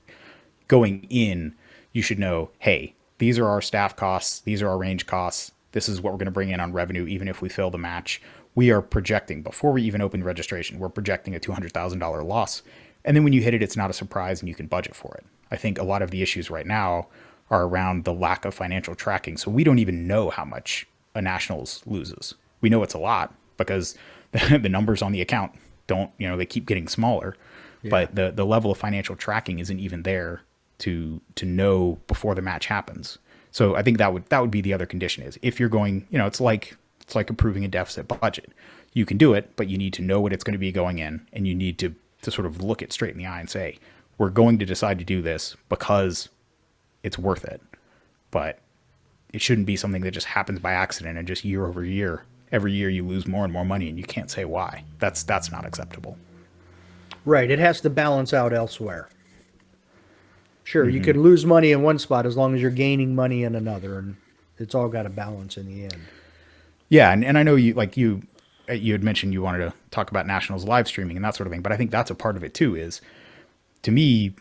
Going in, you should know, hey, these are our staff costs. These are our range costs. This is what we're going to bring in on revenue, even if we fail the match. We are projecting, before we even open registration, we're projecting a $200,000 loss. And then when you hit it, it's not a surprise and you can budget for it. I think a lot of the issues right now are around the lack of financial tracking. So we don't even know how much a Nationals loses. We know it's a lot because the numbers on the account don't, you know, they keep getting smaller. Yeah. But the level of financial tracking isn't even there to know before the match happens. So I think that would be the other condition is if you're going, you know, it's like approving a deficit budget. You can do it, but you need to know what it's going to be going in, and you need to sort of look it straight in the eye and say, we're going to decide to do this because it's worth it. But it shouldn't be something that just happens by accident and just year over year. Every year you lose more and more money and you can't say why. That's not acceptable. Right. It has to balance out elsewhere. Sure, you could lose money in one spot as long as you're gaining money in another, and it's all got to balance in the end. Yeah, and I know you had mentioned you wanted to talk about Nationals live streaming and that sort of thing, but I think that's a part of it too is, to me,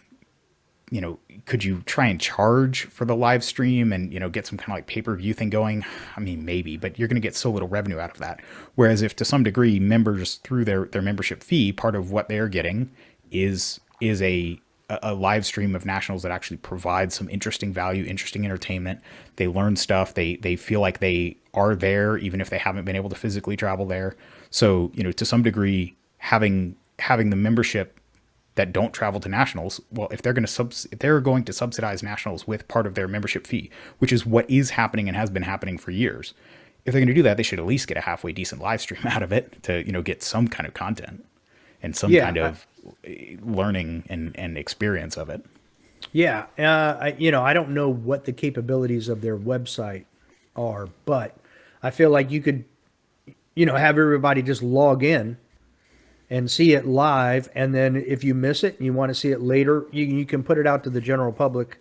you know, could you try and charge for the live stream and, you know, get some kind of like pay-per-view thing going? I mean, maybe, but you're going to get so little revenue out of that. Whereas if to some degree members through their membership fee, part of what they're getting is a live stream of Nationals that actually provides some interesting value, interesting entertainment. They learn stuff. They feel like they are there, even if they haven't been able to physically travel there. So, you know, to some degree, having the membership that don't travel to Nationals, well, if they're going to subsidize Nationals with part of their membership fee, which is what is happening and has been happening for years, if they're going to do that, they should at least get a halfway decent live stream out of it to, you know, get some kind of content and some kind of learning and experience of it. Yeah. I don't know what the capabilities of their website are, but I feel like you could, you know, have everybody just log in and see it live. And then if you miss it and you want to see it later, you can put it out to the general public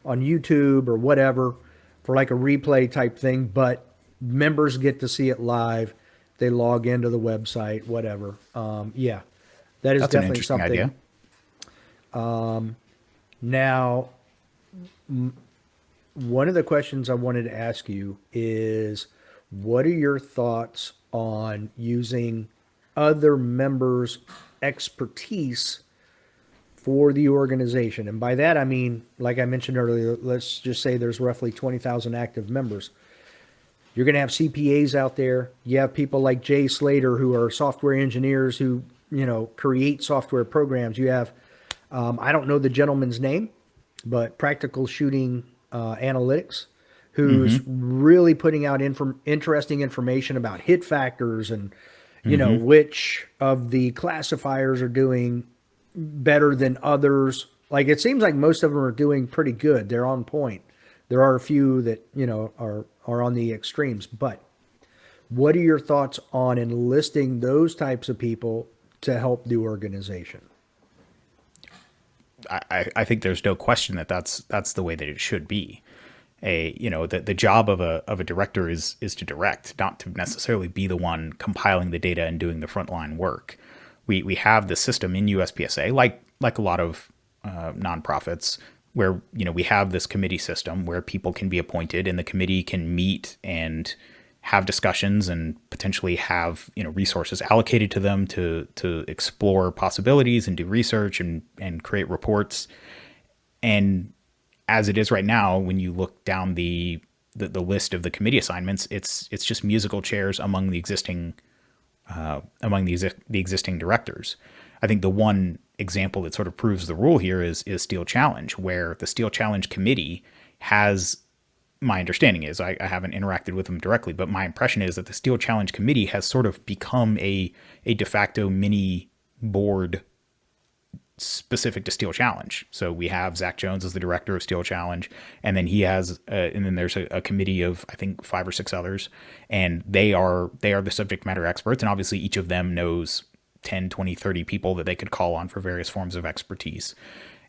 on YouTube or whatever for like a replay type thing. But members get to see it live. They log into the website, whatever. Yeah. That is definitely an something. Idea. Now, one of the questions I wanted to ask you is, what are your thoughts on using other members' expertise for the organization? And by that, I mean, like I mentioned earlier, let's just say there's roughly 20,000 active members. You're going to have CPAs out there. You have people like Jay Slater, who are software engineers who, you know, create software programs. You have, I don't know the gentleman's name, but Practical Shooting Analytics, who's really putting out interesting information about hit factors and, you know, which of the classifiers are doing better than others. Like, it seems like most of them are doing pretty good. They're on point. There are a few that, you know, are on the extremes. But what are your thoughts on enlisting those types of people to help the organization? I think there's no question that that's the way that it should be. The job of a director is to direct, not to necessarily be the one compiling the data and doing the frontline work. We have the system in USPSA, like a lot of nonprofits, where, you know, we have this committee system where people can be appointed and the committee can meet and have discussions and potentially have, you know, resources allocated to them to explore possibilities and do research and create reports. And as it is right now, when you look down the list of the committee assignments, it's just musical chairs among the existing directors. I think the one example that sort of proves the rule here is Steel Challenge, where the Steel Challenge committee has, my understanding is, I haven't interacted with them directly, but my impression is that the Steel Challenge committee has sort of become a de facto mini board specific to Steel Challenge. So we have Zach Jones as the director of Steel Challenge, and then and then there's a committee of, I think, 5 or 6 others, and they are the subject matter experts, and obviously each of them knows 10, 20, 30 people that they could call on for various forms of expertise.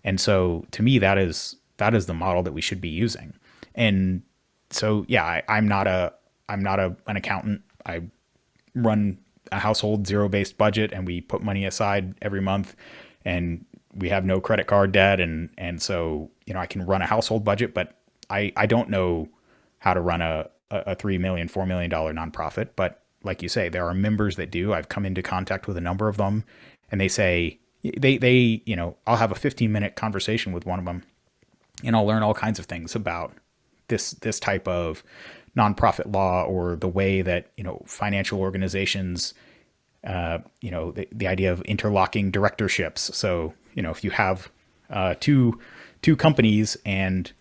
And so to me, that is the model that we should be using. And so, yeah, I'm not an accountant. I run a household zero-based budget, and we put money aside every month, and we have no credit card debt. And so, I can run a household budget, but I don't know how to run a $3 million, $4 million nonprofit. But like you say, there are members that do. I've come into contact with a number of them, and they say I'll have a 15-minute conversation with one of them, and I'll learn all kinds of things about this type of nonprofit law, or the way that, financial organizations, the idea of interlocking directorships. So, if you have two companies, and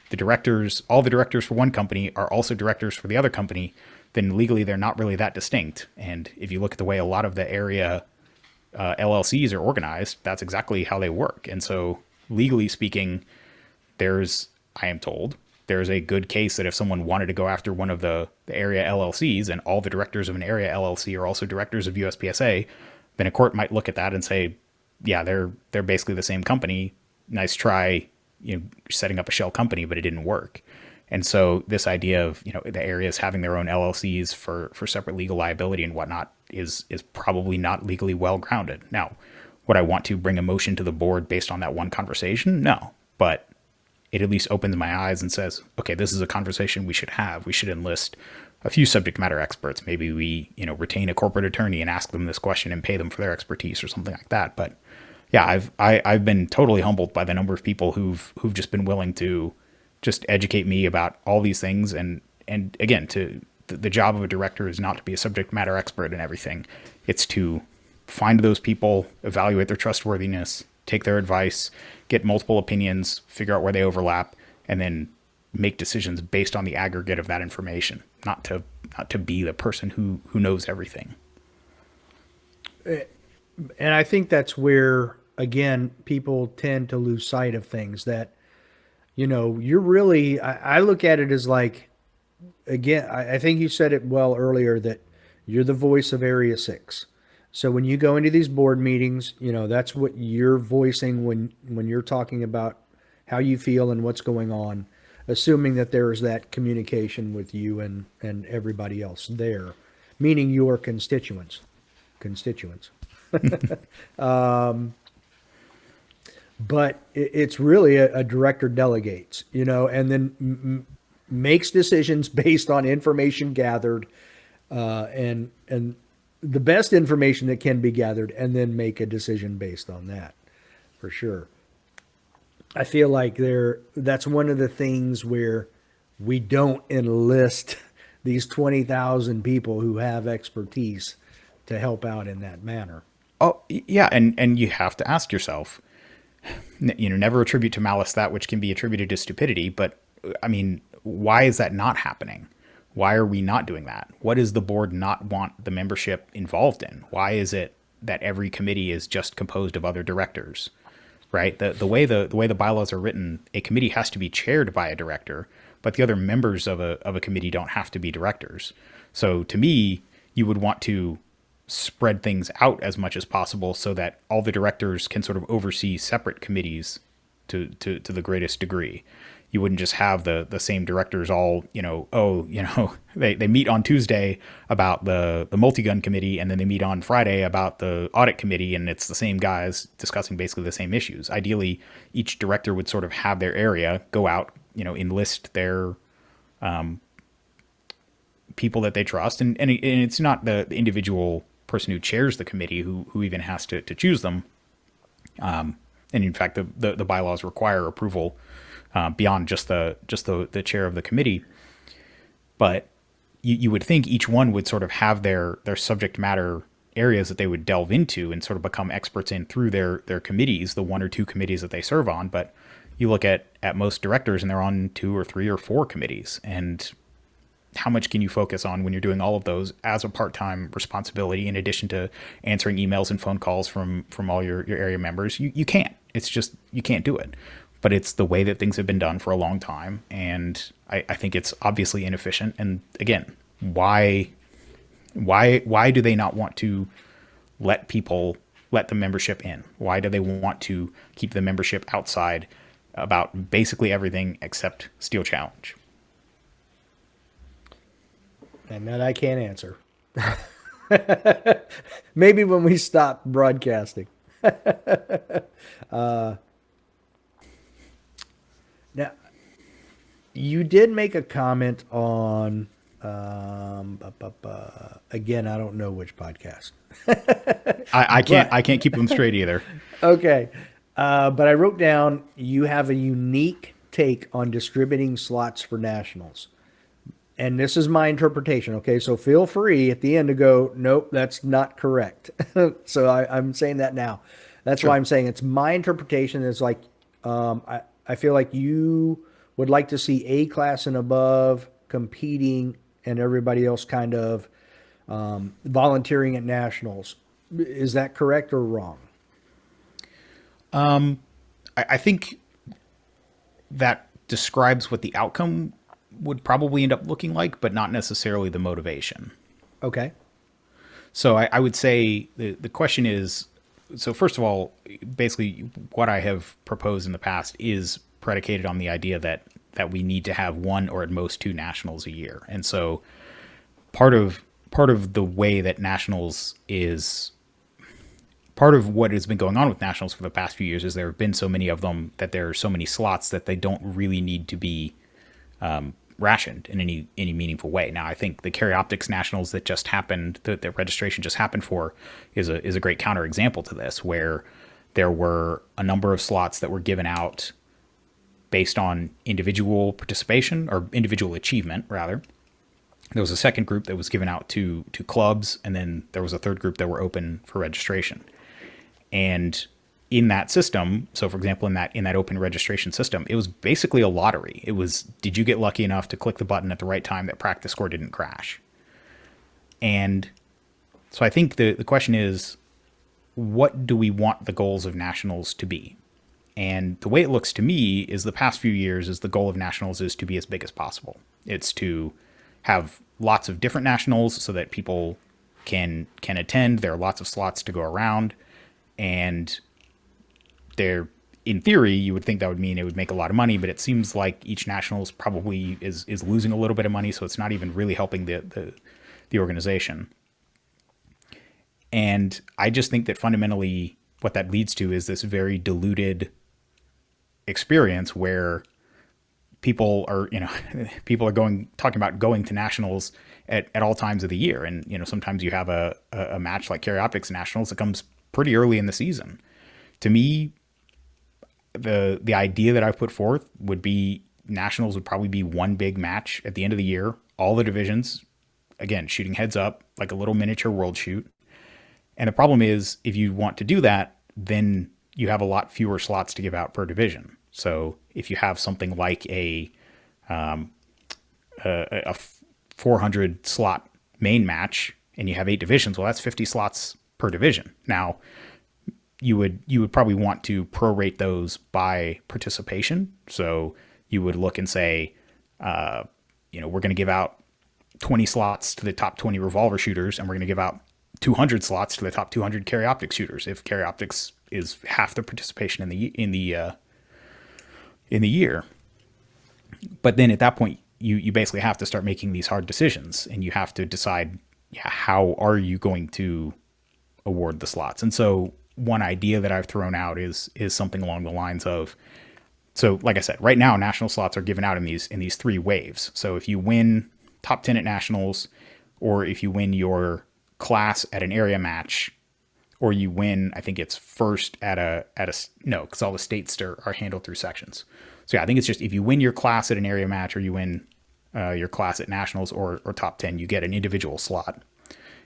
all the directors for one company are also directors for the other company, then legally they're not really that distinct. And if you look at the way a lot of the area LLCs are organized, that's exactly how they work. And so, legally speaking, I am told, there's a good case that if someone wanted to go after one of the area LLCs, and all the directors of an area LLC are also directors of USPSA, then a court might look at that and say, yeah, they're basically the same company. Nice try, setting up a shell company, but it didn't work. And so this idea of, the areas having their own LLCs for separate legal liability and whatnot is probably not legally well grounded. Now, would I want to bring a motion to the board based on that one conversation? No, but it at least opens my eyes and says, okay, this is a conversation we should have. We should enlist a few subject matter experts. Maybe we, retain a corporate attorney and ask them this question and pay them for their expertise or something like that. But yeah, I've been totally humbled by the number of people who've just been willing to just educate me about all these things. And again, the job of a director is not to be a subject matter expert in everything. It's to find those people, evaluate their trustworthiness, take their advice, get multiple opinions, figure out where they overlap, and then make decisions based on the aggregate of that information, not to be the person who knows everything. And I think that's where, again, people tend to lose sight of things that, you're really, I look at it as like, again, I think you said it well earlier, that you're the voice of Area 6. So when you go into these board meetings, that's what you're voicing when you're talking about how you feel and what's going on, assuming that there is that communication with you and everybody else there, meaning your constituents. But it's really a director delegates, and then makes decisions based on information gathered, and the best information that can be gathered, and then make a decision based on that, for sure. I feel like that's one of the things where we don't enlist these 20,000 people who have expertise to help out in that manner. Oh, yeah, and you have to ask yourself, never attribute to malice that which can be attributed to stupidity, but I mean, why is that not happening? Why are we not doing that? What does the board not want the membership involved in? Why is it that every committee is just composed of other directors, right? The way the bylaws are written, a committee has to be chaired by a director, but the other members of a committee don't have to be directors. So to me, you would want to spread things out as much as possible so that all the directors can sort of oversee separate committees to the greatest degree. You wouldn't just have the same directors all, they meet on Tuesday about the multi-gun committee, and then they meet on Friday about the audit committee, and it's the same guys discussing basically the same issues. Ideally, each director would sort of have their area, go out, enlist their people that they trust. And it's not the individual person who chairs the committee who even has to choose them. And in fact, the bylaws require approval beyond just the chair of the committee. But you would think each one would sort of have their subject matter areas that they would delve into and sort of become experts in through their committees, the 1 or 2 committees that they serve on. But you look at most directors and they're on 2 or 3 or 4 committees. And how much can you focus on when you're doing all of those as a part-time responsibility, in addition to answering emails and phone calls from all your area members? You can't. It's just, you can't do it. But it's the way that things have been done for a long time. And I think it's obviously inefficient. And again, why do they not want to let the membership in? Why do they want to keep the membership outside about basically everything except Steel Challenge? And that I can't answer. Maybe when we stop broadcasting. Now, you did make a comment on, again, I don't know which podcast. I can't keep them straight either. Okay. But I wrote down you have a unique take on distributing slots for nationals. And this is my interpretation. Okay. So feel free at the end to go, nope, that's not correct. So I'm saying that now. That's why I'm saying it's my interpretation is like, I feel like you would like to see A class and above competing and everybody else kind of volunteering at nationals. Is that correct or wrong? I think that describes what the outcome would probably end up looking like, but not necessarily the motivation. Okay. So I would say the question is, so first of all, basically what I have proposed in the past is predicated on the idea that we need to have one or at most two nationals a year. And so part of the way that nationals is, part of what has been going on with nationals for the past few years is there have been so many of them that there are so many slots that they don't really need to be rationed in any meaningful way. Now, I think the Carry Optics Nationals that just happened, that registration just happened for, is a great counterexample to this, where there were a number of slots that were given out based on individual participation or individual achievement, rather. There was a second group that was given out to clubs, and then there was a third group that were open for registration. And in that system, so for example, in that open registration system, it was basically a lottery. It was, did you get lucky enough to click the button at the right time that practice score didn't crash? And so I think the question is, what do we want the goals of nationals to be? And the way it looks to me is the past few years is the goal of nationals is to be as big as possible. It's to have lots of different nationals so that people can attend. There are lots of slots to go around, and there, in theory, you would think that would mean it would make a lot of money, but it seems like each nationals probably is losing a little bit of money, so it's not even really helping the organization. And I just think that fundamentally what that leads to is this very diluted experience where people are talking about going to nationals at all times of the year. And, sometimes you have a match like Carry Optics Nationals that comes pretty early in the season. To me, the idea that I've put forth would be nationals would probably be one big match at the end of the year, all the divisions, again, shooting heads up, like a little miniature world shoot. And the problem is, if you want to do that, then you have a lot fewer slots to give out per division. So if you have something like a 400 slot main match and you have 8 divisions, well, that's 50 slots per division. Now, you would probably want to prorate those by participation. So you would look and say, we're going to give out 20 slots to the top 20 revolver shooters, and we're going to give out 200 slots to the top 200 Carry Optics shooters, if Carry Optics is half the participation in the year. But then at that point, you basically have to start making these hard decisions, and you have to decide, how are you going to award the slots? And so one idea that I've thrown out is something along the lines of, so like I said, right now national slots are given out in these 3 waves. So if you win top 10 at nationals, or if you win your class at an area match, or you win, I think it's first because all the states are handled through sections. So I think it's just if you win your class at an area match, or you win your class at nationals or top 10, you get an individual slot.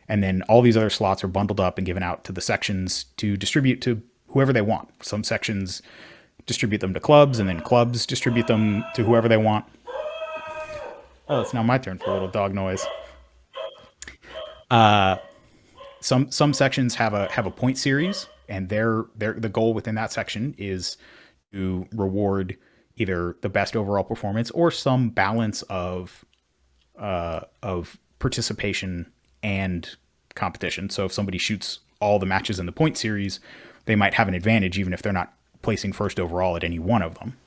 And then all these other slots are bundled up and given out to the sections to distribute to whoever they want. Some sections distribute them to clubs, and then clubs distribute them to whoever they want. Oh, it's now my turn for a little dog noise. Some sections have a point series, and the goal within that section is to reward either the best overall performance or some balance of participation and competition. So if somebody shoots all the matches in the point series, they might have an advantage even if they're not placing first overall at any one of them.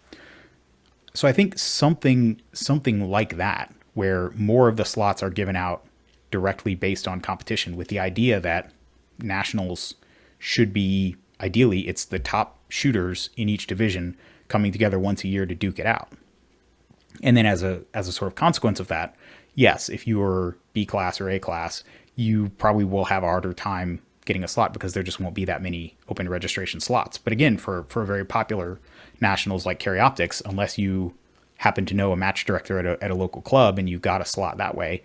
So I think something like that, where more of the slots are given out directly based on competition, with the idea that nationals should be, ideally it's the top shooters in each division coming together once a year to duke it out. And then as a sort of consequence of that, yes, if you are B class or A class, you probably will have a harder time getting a slot because there just won't be that many open registration slots. But again, for a very popular nationals like Carry Optics, unless you happen to know a match director at a local club and you got a slot that way,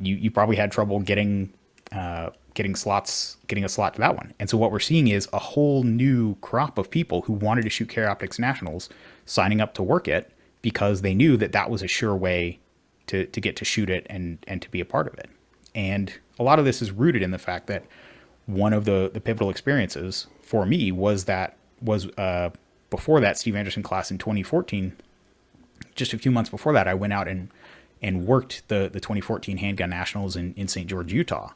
you probably had trouble getting a slot to that one. And so what we're seeing is a whole new crop of people who wanted to shoot Carry Optics nationals signing up to work it because they knew that that was a sure way to get to shoot it and to be a part of it. And a lot of this is rooted in the fact that one of the pivotal experiences for me was before that Steve Anderson class in 2014. Just a few months before that, I went out and worked the 2014 Handgun Nationals in St. George, Utah.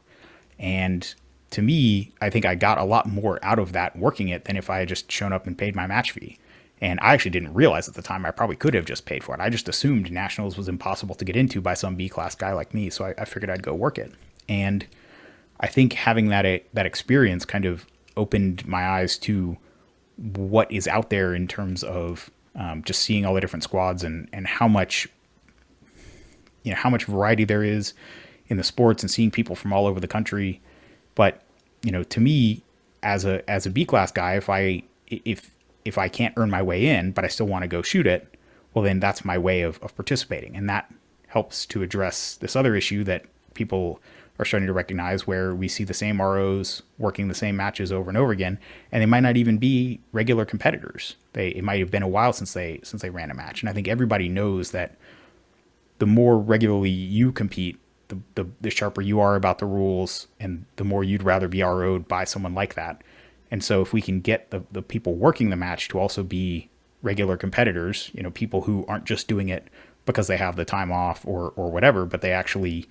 And to me, I think I got a lot more out of that working it than if I had just shown up and paid my match fee. And I actually didn't realize at the time I probably could have just paid for it. I just assumed nationals was impossible to get into by some B-class guy like me, so I figured I'd go work it. And I think having that experience kind of opened my eyes to what is out there in terms of just seeing all the different squads and how much variety there is in the sports and seeing people from all over the country. But to me, as a B class guy, if I can't earn my way in, but I still want to go shoot it, well, then that's my way of participating. And that helps to address this other issue that people are starting to recognize, where we see the same ROs working the same matches over and over again, and they might not even be regular competitors. It might have been a while since they ran a match. And I think everybody knows that the more regularly you compete, the sharper you are about the rules, and the more you'd rather be RO'd by someone like that. And so if we can get the people working the match to also be regular competitors, people who aren't just doing it because they have the time off or whatever, but they actually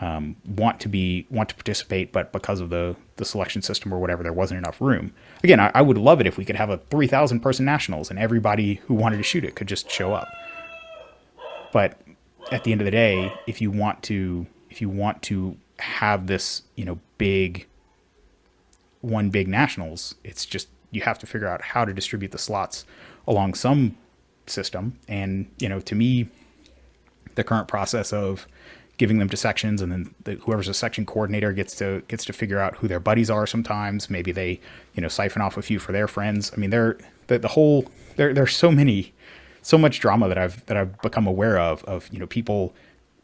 want to participate, but because of the selection system or whatever, there wasn't enough room. Again, I would love it if we could have a 3,000 person nationals and everybody who wanted to shoot it could just show up. But at the end of the day, if you want to have this, big nationals, it's just, you have to figure out how to distribute the slots along some system. And, to me, the current process of giving them to sections, and then whoever's a section coordinator gets to figure out who their buddies are. Sometimes maybe they, siphon off a few for their friends. I mean, there's so much drama that I've become aware of, people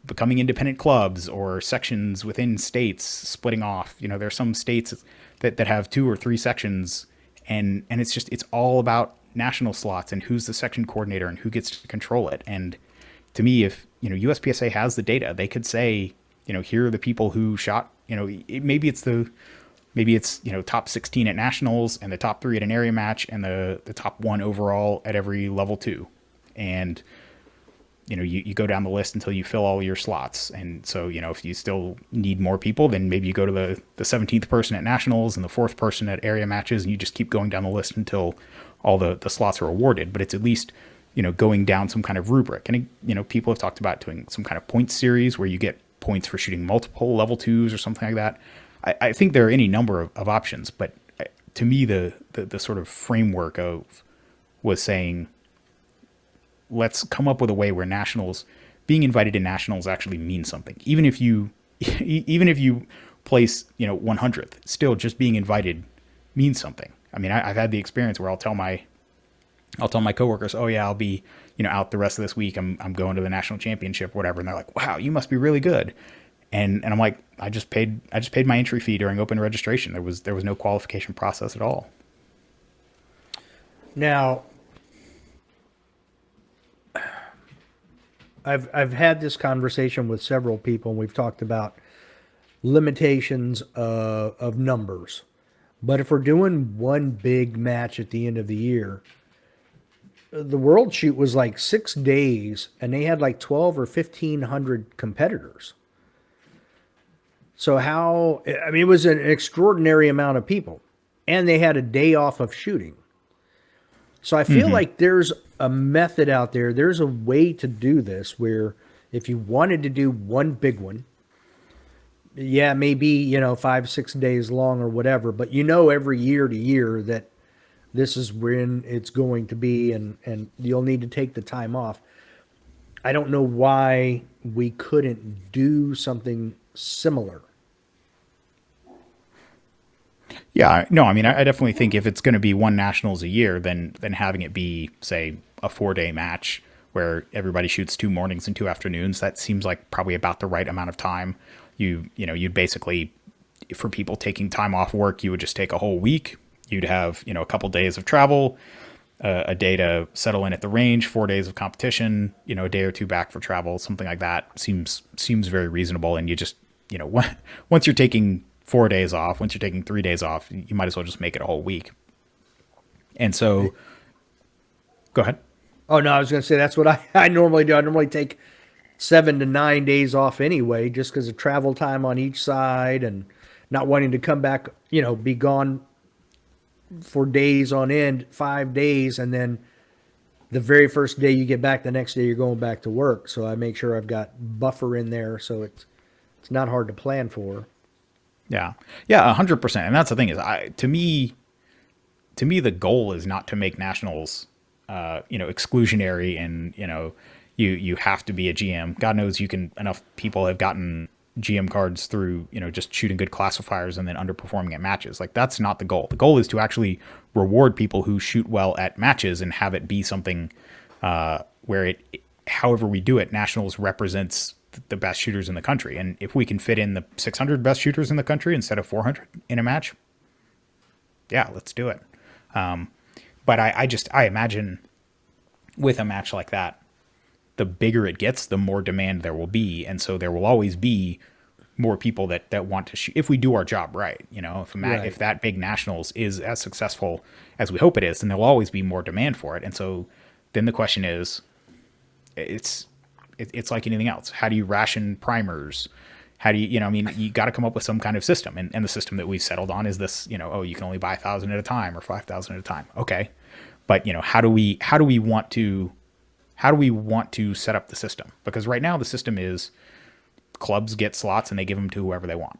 becoming independent clubs or sections within states splitting off. There's some states that have 2 or 3 sections, and it's all about national slots and who's the section coordinator and who gets to control it. And to me, if USPSA has the data, they could say, here are the people who shot. Maybe it's top 16 at nationals and the top 3 at an area match and the top 1 overall at every level 2, and you go down the list until you fill all your slots. And so if you still need more people, then maybe you go to the 17th person at nationals and the 4th person at area matches, and you just keep going down the list until all the slots are awarded. But it's at least going down some kind of rubric. And, people have talked about doing some kind of points series where you get points for shooting multiple level 2s or something like that. I think there are any number of options, but to me, the sort of framework was saying, let's come up with a way where being invited to nationals actually means something. Even if you place, 100th, still just being invited means something. I mean, I've had the experience where I'll tell my coworkers, oh yeah, I'll be, out the rest of this week. I'm going to the national championship, whatever. And they're like, wow, you must be really good. And I'm like, I just paid my entry fee during open registration. There was no qualification process at all. Now, I've had this conversation with several people, and we've talked about limitations of numbers. But if we're doing one big match at the end of the year, the World Shoot was like 6 days, and they had like 12 or 1,500 competitors. So how? I mean, it was an extraordinary amount of people, and they had a day off of shooting. So I feel like there's a method out there. There's a way to do this where if you wanted to do one big one, yeah, maybe, 5, 6 days long or whatever, but every year to year that this is when it's going to be, and you'll need to take the time off. I don't know why we couldn't do something similar. Yeah, no, I mean, I definitely think if it's going to be one nationals a year, then having it be, say, a 4 day match where everybody shoots 2 mornings and 2 afternoons, that seems like probably about the right amount of time. You'd basically, for people taking time off work, you would just take a whole week. You'd have, a couple days of travel, a day to settle in at the range, 4 days of competition, a day or two back for travel, something like that seems very reasonable. And you just, once you're taking 4 days off, once you're taking 3 days off, you might as well just make it a whole week. And so, go ahead. Oh, no, I was going to say that's what I normally do. I normally take 7 to 9 days off anyway, just because of travel time on each side and not wanting to come back, be gone for days on end, 5 days, and then the very first day you get back, the next day you're going back to work. So I make sure I've got buffer in there, so it's not hard to plan for. Yeah. Yeah, 100%. And that's the thing is, to me, the goal is not to make nationals, exclusionary and, you have to be a GM. God knows enough people have gotten GM cards through, just shooting good classifiers and then underperforming at matches. Like, that's not the goal. The goal is to actually reward people who shoot well at matches and have it be something, where however we do it, nationals represents the best shooters in the country. And if we can fit in the 600 best shooters in the country instead of 400 in a match, yeah, let's do it. But I imagine with a match like that, the bigger it gets, the more demand there will be. And so there will always be more people that want to shoot if we do our job right. Right. If that big nationals is as successful as we hope it is, then there'll always be more demand for it. And so then the question is, it's like anything else. How do you ration primers? How do you got to come up with some kind of system. And the system that we've settled on is this, you can only buy 1,000 at a time or 5,000 at a time. Okay. But, how do we want to set up the system? Because right now the system is clubs get slots and they give them to whoever they want.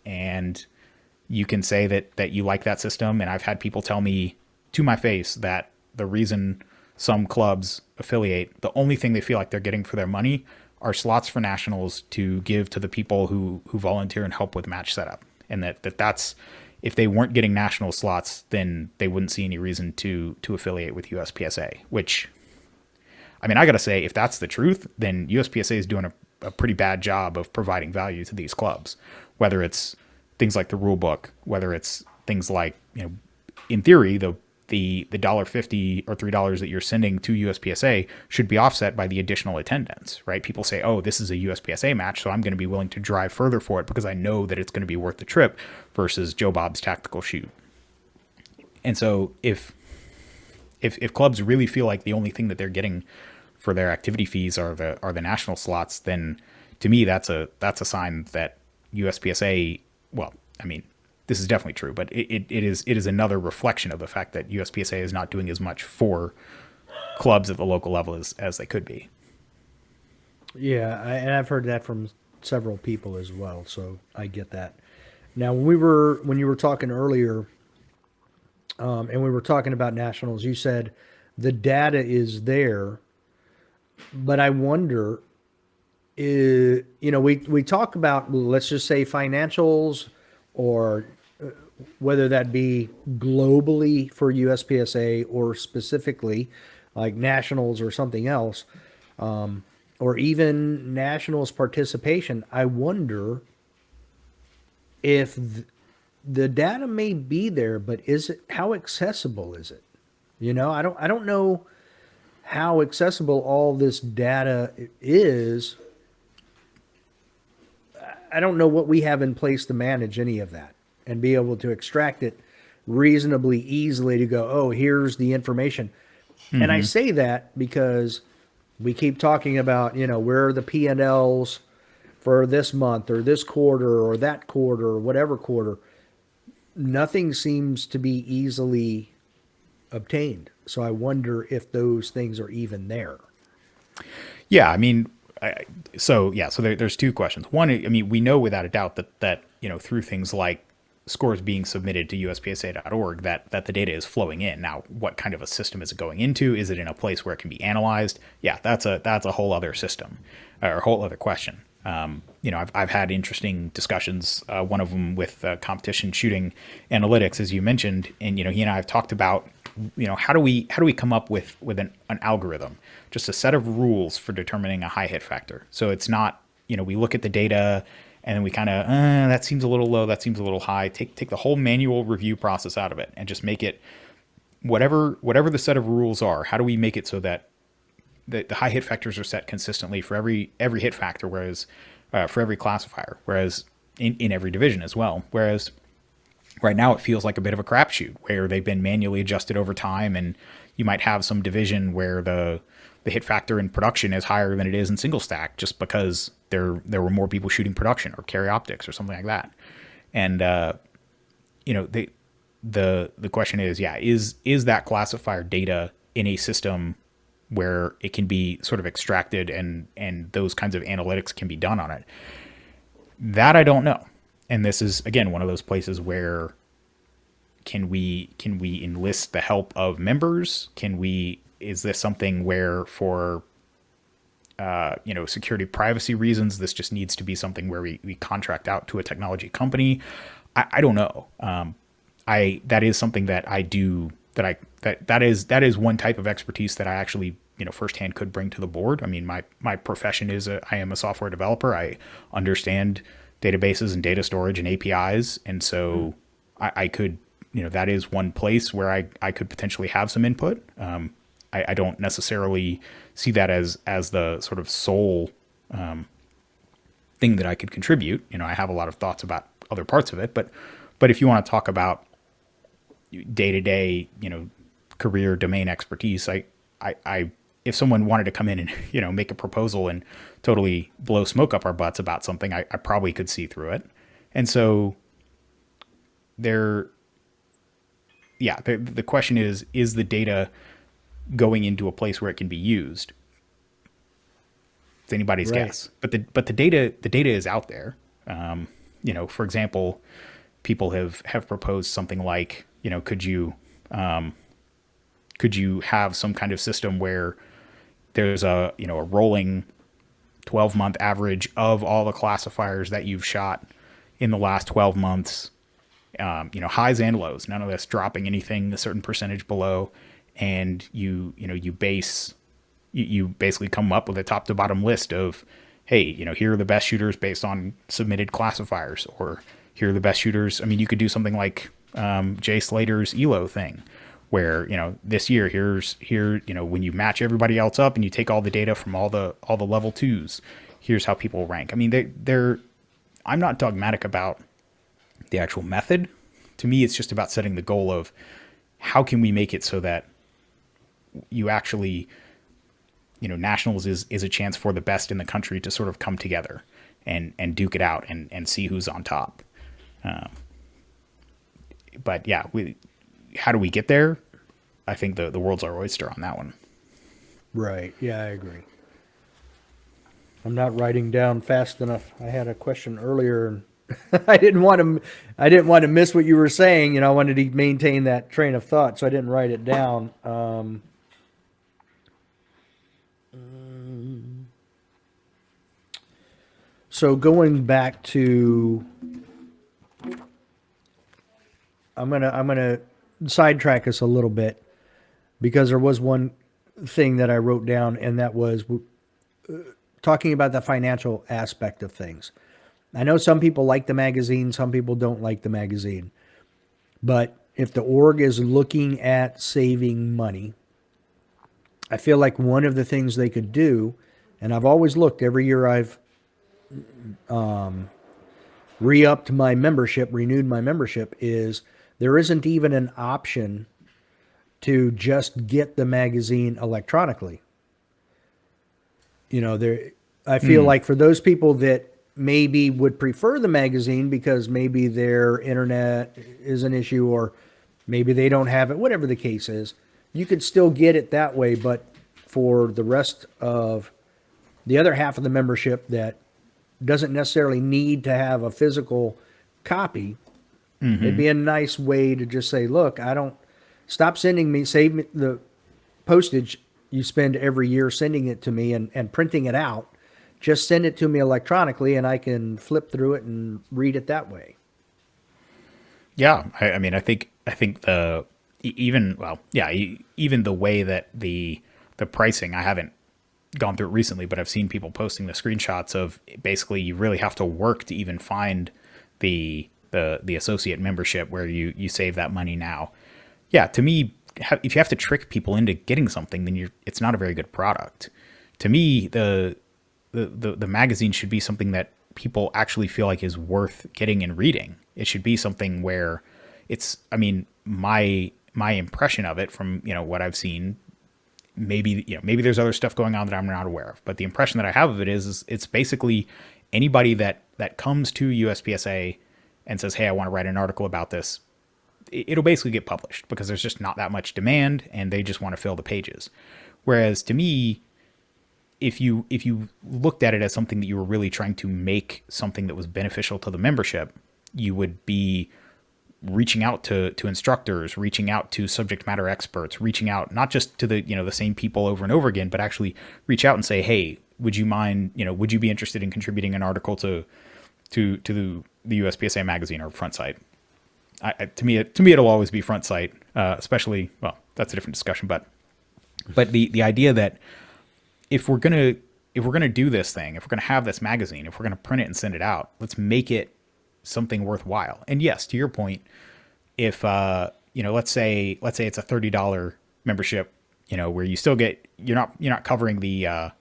And you can say that you like that system. And I've had people tell me to my face that the reason some clubs affiliate, the only thing they feel like they're getting for their money are slots for nationals to give to the people who volunteer and help with match setup. And that's, if they weren't getting national slots, then they wouldn't see any reason to affiliate with USPSA, which, I mean, I got to say, if that's the truth, then USPSA is doing a pretty bad job of providing value to these clubs, whether it's things like the rule book, whether it's things like, in theory, the $1.50 or $3 that you're sending to USPSA should be offset by the additional attendance, right? People say, oh, this is a USPSA match, so I'm going to be willing to drive further for it because I know that it's going to be worth the trip versus Joe Bob's tactical shoot. And so if clubs really feel like the only thing that they're getting for their activity fees are the national slots, then to me that's a sign that USPSA, well, I mean, this is definitely true, but it is another reflection of the fact that USPSA is not doing as much for clubs at the local level as they could be. Yeah, and I've heard that from several people as well, so I get that. Now, when you were talking earlier, and we were talking about nationals, you said the data is there, but I wonder, we talk about, let's just say, financials, or whether that be globally for USPSA or specifically like nationals or something else, or even nationals participation. I wonder if the data may be there, but how accessible is it? I don't know how accessible all this data is. I don't know what we have in place to manage any of that. and be able to extract it reasonably easily to go, oh, here's the information. And I say that because we keep talking about, where are the P&Ls for this month or this quarter or that quarter or whatever quarter. Nothing seems to be easily obtained. So I wonder if those things are even there. Yeah, I mean, there's two questions. One, I mean, we know without a doubt that through things like scores being submitted to USPSA.org that the data is flowing in. Now, what kind of a system is it going into? Is it in a place where it can be analyzed? Yeah, that's a whole other system or a whole other question. I've had interesting discussions. One of them with competition shooting analytics, as you mentioned, and he and I have talked about how do we come up with an algorithm, just a set of rules for determining a high hit factor. So it's not we look at the data and then we kind of that seems a little low, that seems a little high. Take the whole manual review process out of it and just make it whatever the set of rules are. How do we make it so that the high hit factors are set consistently for every hit factor, whereas for every classifier, whereas in every division as well. Whereas right now it feels like a bit of a crapshoot where they've been manually adjusted over time, and you might have some division where the hit factor in production is higher than it is in single stack just because there were more people shooting production or carry optics or something like that. And the question is that classifier data in a system where it can be sort of extracted and those kinds of analytics can be done on it? That I don't know. And this is, again, one of those places where can we enlist the help of members? Is this something where for, security privacy reasons, this just needs to be something where we contract out to a technology company? I don't know. That is something that I do, that is one type of expertise that I actually, firsthand could bring to the board. I mean, my profession is I am a software developer. I understand databases and data storage and APIs. And so I could, that is one place where I could potentially have some input. I don't necessarily see that as the sort of sole thing that I could contribute. I have a lot of thoughts about other parts of it, but if you want to talk about day-to-day, career domain expertise, I if someone wanted to come in and, make a proposal and totally blow smoke up our butts about something, I probably could see through it. And so the question is the data going into a place where it can be used? It's anybody's guess, but the data is out there. For example, people have proposed something like, could you have some kind of system where there's a rolling 12-month average of all the classifiers that you've shot in the last 12 months, highs and lows, none of this dropping anything a certain percentage below. And you basically come up with a top to bottom list of, hey, here are the best shooters based on submitted classifiers, or here are the best shooters. I mean, you could do something like Jay Slater's ELO thing, where this year when you match everybody else up and you take all the data from all the level 2s, here's how people rank. I mean, I'm not dogmatic about the actual method. To me, it's just about setting the goal of how can we make it so that you actually, nationals is a chance for the best in the country to sort of come together and duke it out and see who's on top. But yeah, how do we get there? I think the world's our oyster on that one. Right. Yeah, I agree. I'm not writing down fast enough. I had a question earlier, and I didn't want to miss what you were saying. I wanted to maintain that train of thought, so I didn't write it down. So going back to, I'm gonna sidetrack us a little bit, because there was one thing that I wrote down, and that was talking about the financial aspect of things. I know some people like the magazine, some people don't like the magazine. But if the org is looking at saving money, I feel like one of the things they could do, and I've always looked every year I've re-upped my membership, renewed my membership, is there isn't even an option to just get the magazine electronically. You know, there, I feel Mm, like for those people that maybe would prefer the magazine because maybe their internet is an issue or maybe they don't have it, whatever the case is, you could still get it that way. But for the rest of the other half of the membership that doesn't necessarily need to have a physical copy, it'd hmm. be a nice way to just say, look, I don't stop sending me, save me the postage you spend every year sending it to me and printing it out. Just send it to me electronically and I can flip through it and read it that way. Yeah, I mean, I think even well, yeah, even the way that the pricing, I haven't gone through it recently, but I've seen people posting the screenshots of basically you really have to work to even find the associate membership where you save that money now. Yeah, to me, if you have to trick people into getting something, then it's not a very good product. To me, the magazine should be something that people actually feel like is worth getting and reading. It should be something where it's, I mean, my impression of it from, what I've seen, maybe there's other stuff going on that I'm not aware of, but the impression that I have of it is it's basically anybody that comes to USPSA and says, "Hey, I want to write an article about this." It'll basically get published because there's just not that much demand and they just want to fill the pages. Whereas to me, if you looked at it as something that you were really trying to make something that was beneficial to the membership, you would be reaching out to instructors, reaching out to subject matter experts, reaching out not just to the same people over and over again, but actually reach out and say, hey, would you mind, would you be interested in contributing an article to the USPSA magazine or front site? To me, it'll always be front site, especially, well, that's a different discussion, but the idea that if we're gonna do this thing, if we're gonna have this magazine, if we're gonna print it and send it out, let's make it something worthwhile. And yes, to your point, if let's say it's a $30 membership, where you still get you're not covering the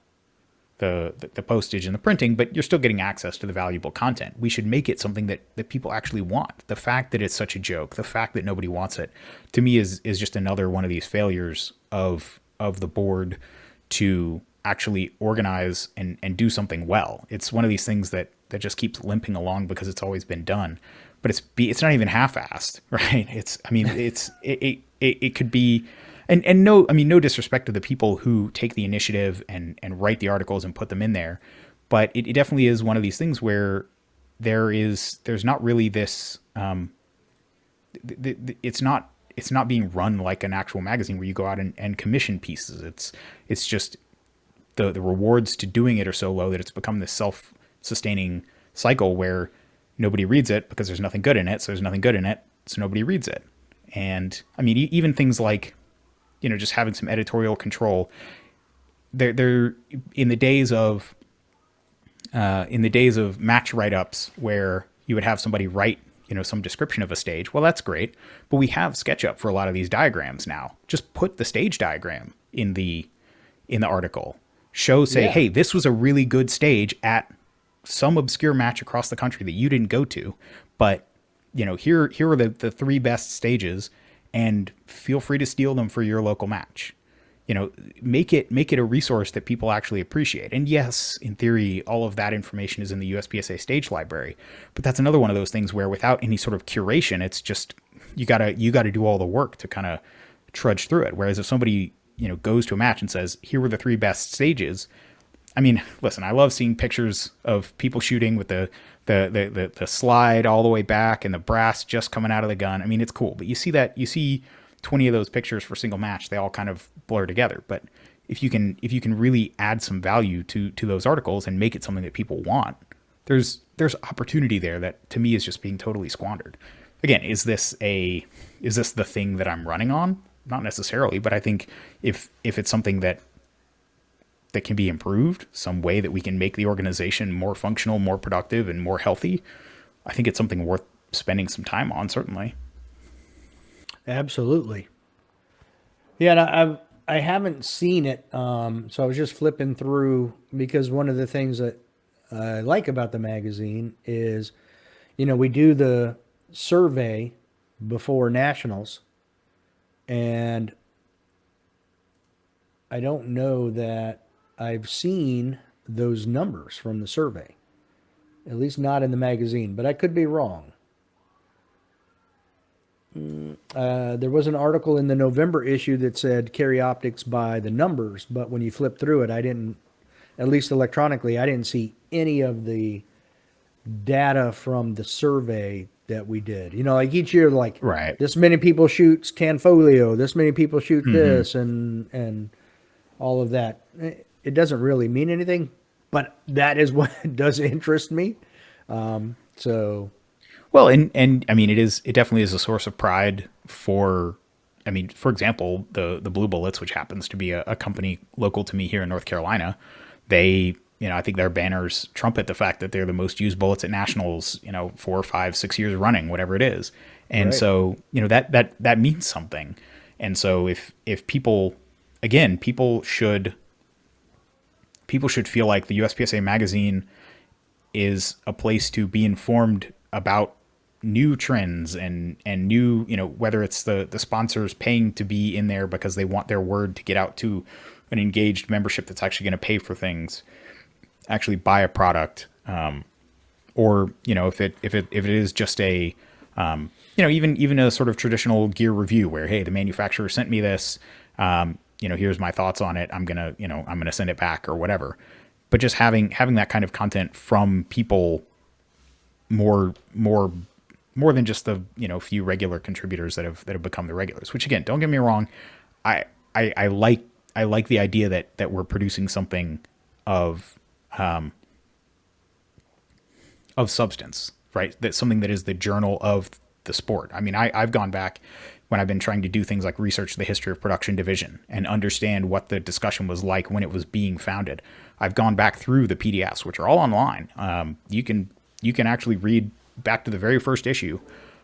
postage and the printing, but you're still getting access to the valuable content. We should make it something that people actually want. The fact that it's such a joke, the fact that nobody wants it, to me is just another one of these failures of the board to actually organize and do something well. It's one of these things that just keeps limping along because it's always been done, but it's not even half-assed, right? It could be, and no, I mean, no disrespect to the people who take the initiative and write the articles and put them in there, but it definitely is one of these things where there's not really this it's not being run like an actual magazine where you go out and commission pieces. It's just the rewards to doing it are so low that it's become this self-sustaining cycle where nobody reads it because there's nothing good in it. So there's nothing good in it, so nobody reads it. And I mean, even things like, just having some editorial control. They're in the days of match write-ups where you would have somebody write, some description of a stage. Well, that's great, but we have SketchUp for a lot of these diagrams now. Just put the stage diagram in the article. Say, Yeah. hey, this was a really good stage at some obscure match across the country that you didn't go to, but here are the three best stages, and feel free to steal them for your local match. Make it a resource that people actually appreciate. And yes, in theory, all of that information is in the USPSA stage library, but that's another one of those things where without any sort of curation, it's just you gotta do all the work to kind of trudge through it. Whereas if somebody goes to a match and says, here were the three best stages, I mean, listen, I love seeing pictures of people shooting with the slide all the way back and the brass just coming out of the gun. I mean, it's cool, but you see 20 of those pictures for single match, they all kind of blur together. But if you can really add some value to those articles and make it something that people want, there's opportunity there that to me is just being totally squandered. Again, is this the thing that I'm running on? Not necessarily, but I think if it's something that can be improved, some way that we can make the organization more functional, more productive, and more healthy, I think it's something worth spending some time on, certainly. Absolutely. Yeah, and I haven't seen it, so I was just flipping through because one of the things that I like about the magazine is we do the survey before nationals, and I don't know that I've seen those numbers from the survey, at least not in the magazine, but I could be wrong. There was an article in the November issue that said carry optics by the numbers, but when you flip through it, I didn't, at least electronically, I didn't see any of the data from the survey that we did. Like each year, like Right. this many people shoot Canfolio, this many people shoot Hmm. this, and all of that. It doesn't really mean anything, but that is what does interest me. So Well, and I mean, it definitely is a source of pride for, I mean, for example, the Blue Bullets, which happens to be a company local to me here in North Carolina, they, I think their banners trumpet the fact that they're the most used bullets at nationals, 4, 5, 6 years running, whatever it is. And right, so, that means something. And so if people, again, people should feel like the USPSA magazine is a place to be informed about new trends and new, whether it's the sponsors paying to be in there because they want their word to get out to an engaged membership that's actually going to pay for things, actually buy a product, or if it is just a even a sort of traditional gear review where, hey, the manufacturer sent me this, here's my thoughts on it, I'm gonna send it back or whatever. But just having that kind of content from people, more than just the few regular contributors that have become the regulars. Which, again, don't get me wrong, I I like the idea that we're producing something of of substance, right? That's something that is the journal of the sport. I mean, I've gone back when I've been trying to do things like research the history of production division and understand what the discussion was like when it was being founded. I've gone back through the PDFs, which are all online. You can actually read back to the very first issue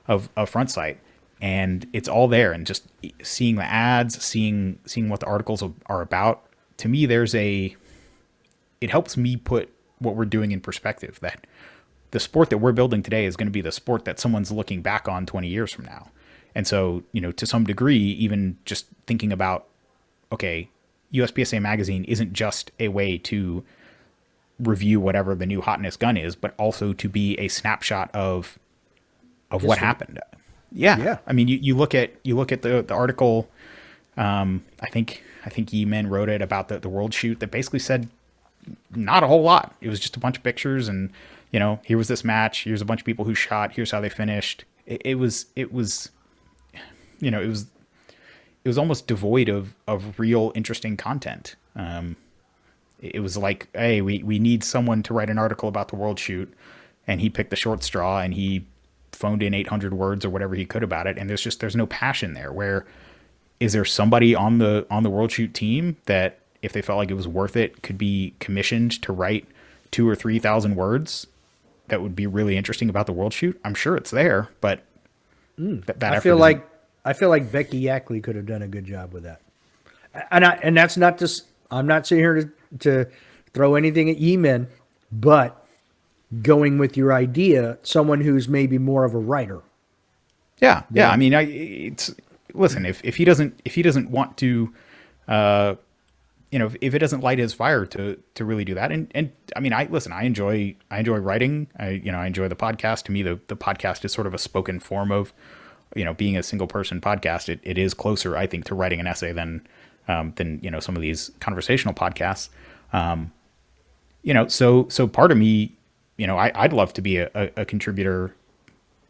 of Front Sight, and it's all there. And just seeing the ads, seeing what the articles are about. To me, it helps me put what we're doing in perspective. That the sport that we're building today is going to be the sport that someone's looking back on 20 years from now. And so, to some degree, even just thinking about, okay, USPSA magazine isn't just a way to review whatever the new hotness gun is, but also to be a snapshot of what history. happened. Yeah. Yeah, I mean, you look at the article. I think E-Men wrote it about the world shoot that basically said not a whole lot. It was just a bunch of pictures and, here was this match. Here's a bunch of people who shot. Here's how they finished. It was almost devoid of real interesting content. It was like, hey, we need someone to write an article about the world shoot, and he picked the short straw and he phoned in 800 words or whatever he could about it. And there's no passion there. Where is there somebody on the world shoot team that, if they felt like it was worth it, could be commissioned to write 2 or 3 thousand words that would be really interesting about the world shoot? I'm sure it's there, but that I effort feel isn't. like I feel like Becky Yackley could have done a good job with that. And that's not just, I'm not sitting here to throw anything at Yemen, but going with your idea, someone who's maybe more of a writer. Yeah, yeah. I That mean, it's listen. If he doesn't want to, if it doesn't light his fire to really do that, and I mean, I enjoy writing. I enjoy the podcast. To me, the podcast is sort of a spoken form of, being a single person podcast. It is closer, I think, to writing an essay than some of these conversational podcasts. So part of me, I'd love to be a contributor,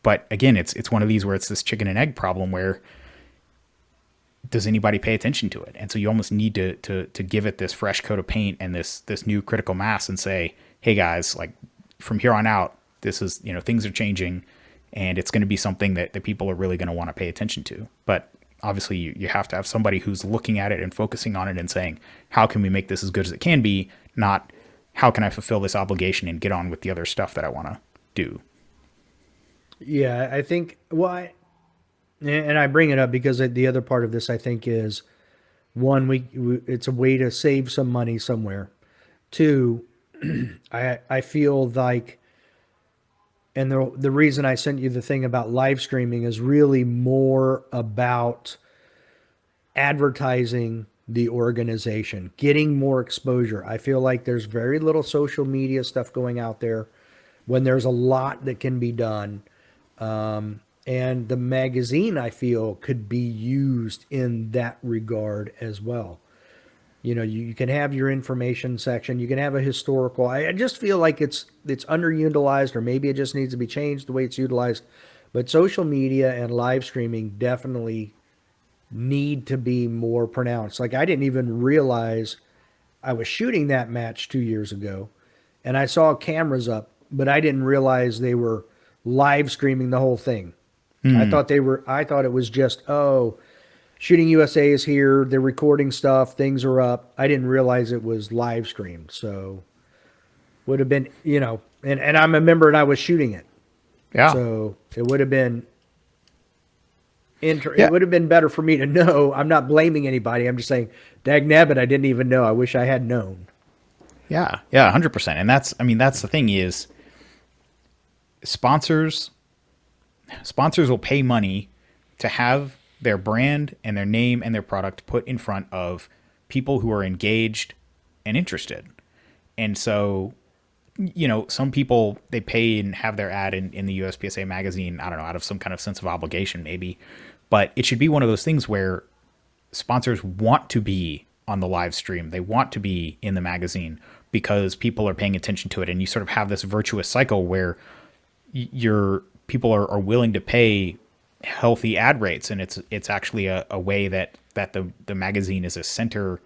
but again, it's one of these where it's this chicken and egg problem where does anybody pay attention to it? And so you almost need to give it this fresh coat of paint and this new critical mass and say, hey guys, like from here on out, this is, things are changing and it's going to be something that people are really going to want to pay attention to. But obviously you have to have somebody who's looking at it and focusing on it and saying, how can we make this as good as it can be? Not how can I fulfill this obligation and get on with the other stuff that I want to do. Yeah, I think. Well, and I bring it up because the other part of this I think is one, it's a way to save some money somewhere. Two, I feel like And the reason I sent you the thing about live streaming is really more about advertising the organization, getting more exposure. I feel like there's very little social media stuff going out there when there's a lot that can be done. And the magazine, I feel, could be used in that regard as well. You know, you can have your information section, you can have a historical. I just feel like it's underutilized, or maybe it just needs to be changed the way it's utilized. But social media and live streaming definitely need to be more pronounced. Like I didn't even realize I was shooting that match 2 years ago, and I saw cameras up, but I didn't realize they were live streaming the whole thing. I thought they were. I thought it was just, oh, Shooting USA is here. They're recording stuff. Things are up. I didn't realize it was live streamed. So would have been, and I'm a member and I was shooting it. Yeah. So it would have been Yeah. it would have been better for me to know. I'm not blaming anybody. I'm just saying, dag nabbit, I didn't even know. I wish I had known. Yeah. Yeah. 100%. And that's the thing is sponsors will pay money to have their brand and their name and their product put in front of people who are engaged and interested. And so, some people, they pay and have their ad in the USPSA magazine, I don't know, out of some kind of sense of obligation maybe. But it should be one of those things where sponsors want to be on the live stream. They want to be in the magazine because people are paying attention to it. And you sort of have this virtuous cycle where your people are willing to pay healthy ad rates, and it's actually a way that the magazine is a center.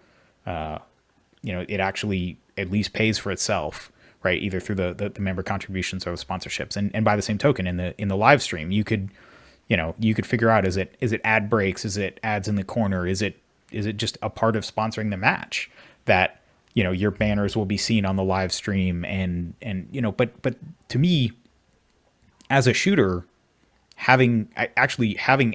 It actually at least pays for itself, right? Either through the member contributions or the sponsorships, and by the same token, in the live stream, you could figure out, is it ad breaks, is it ads in the corner, is it just a part of sponsoring the match that your banners will be seen on the live stream, and but to me, as a shooter, having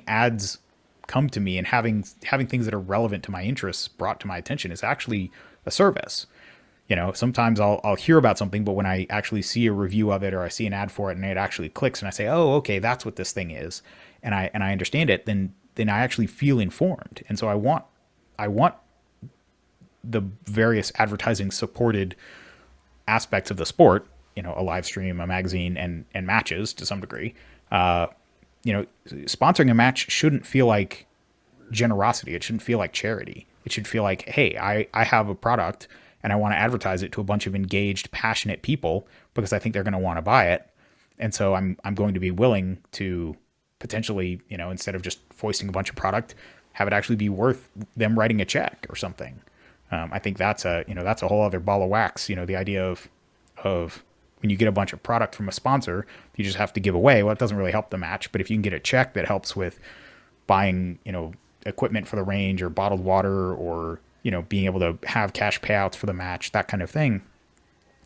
ads come to me and having things that are relevant to my interests brought to my attention is actually a service. Sometimes I'll hear about something, but when I actually see a review of it or I see an ad for it and it actually clicks and I say, oh, okay, that's what this thing is, and I understand it, then I actually feel informed. And so I want the various advertising supported aspects of the sport, a live stream, a magazine, and matches to some degree. Sponsoring a match shouldn't feel like generosity. It shouldn't feel like charity. It should feel like, hey, I have a product and I want to advertise it to a bunch of engaged, passionate people because I think they're going to want to buy it. And so I'm going to be willing to potentially, instead of just foisting a bunch of product, have it actually be worth them writing a check or something. I think that's a whole other ball of wax. The idea of when you get a bunch of product from a sponsor, you just have to give away. Well, it doesn't really help the match, but if you can get a check that helps with buying, equipment for the range or bottled water or, being able to have cash payouts for the match, that kind of thing,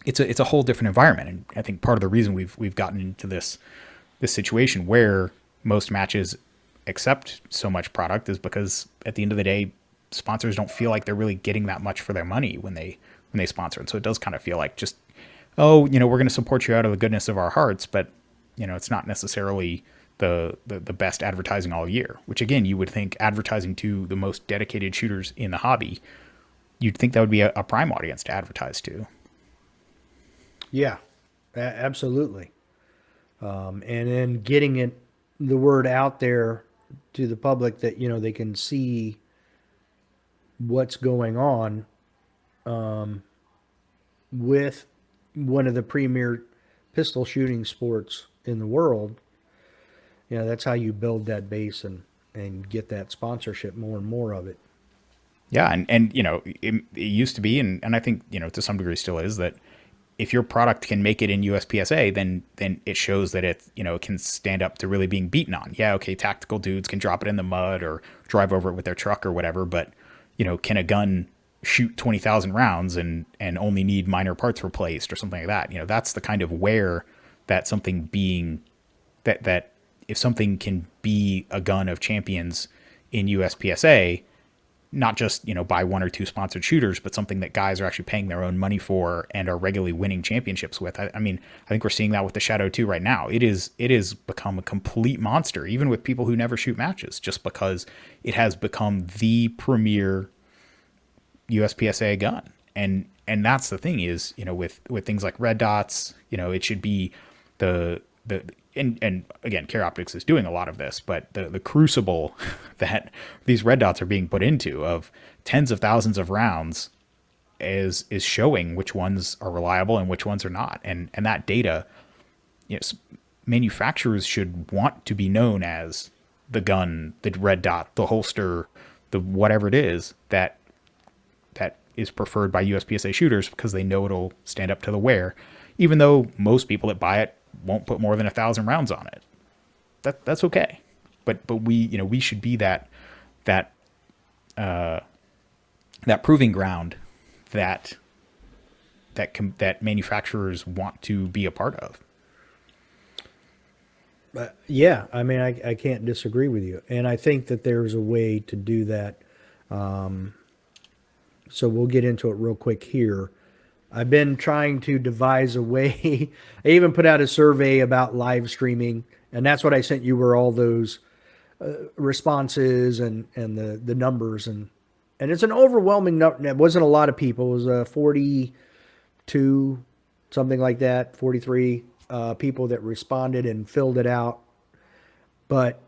it's a whole different environment. And I think part of the reason we've gotten into this situation where most matches accept so much product is because at the end of the day, sponsors don't feel like they're really getting that much for their money when they sponsor. And so it does kind of feel like just, oh, we're going to support you out of the goodness of our hearts, but it's not necessarily the best advertising all year, which again, you would think advertising to the most dedicated shooters in the hobby, you'd think that would be a prime audience to advertise to. Yeah, absolutely. And then getting the word out there to the public that, they can see what's going on with one of the premier pistol shooting sports in the world. That's how you build that base and get that sponsorship, more and more of it. Yeah. And it used to be, and I think, to some degree still is, that if your product can make it in USPSA, then it shows that it can stand up to really being beaten on. Yeah. Okay. Tactical dudes can drop it in the mud or drive over it with their truck or whatever, but can a gun shoot 20,000 rounds and only need minor parts replaced or something like that? That's the kind of wear that something being that if something can be a gun of champions in USPSA, not just, buy one or two sponsored shooters, but something that guys are actually paying their own money for and are regularly winning championships with. I mean, I think we're seeing that with the Shadow 2 right now. It is become a complete monster, even with people who never shoot matches, just because it has become the premier USPSA gun. And that's the thing is, with things like red dots, it should be and again, Care Optics is doing a lot of this, but the crucible that these red dots are being put into of tens of thousands of rounds is showing which ones are reliable and which ones are not. And that data, manufacturers should want to be known as the gun, the red dot, the holster, the whatever it is that is preferred by USPSA shooters, because they know it'll stand up to the wear, even though most people that buy it won't put more than 1,000 rounds on it. That's okay. But we should be that proving ground that manufacturers want to be a part of. Yeah, I mean, I can't disagree with you. And I think that there's a way to do that. So we'll get into it real quick here. I've been trying to devise a way. I even put out a survey about live streaming, and that's what I sent you, were all those responses and the numbers. And it's an overwhelming number. It wasn't a lot of people. It was 42, something like that, 43 people that responded and filled it out. But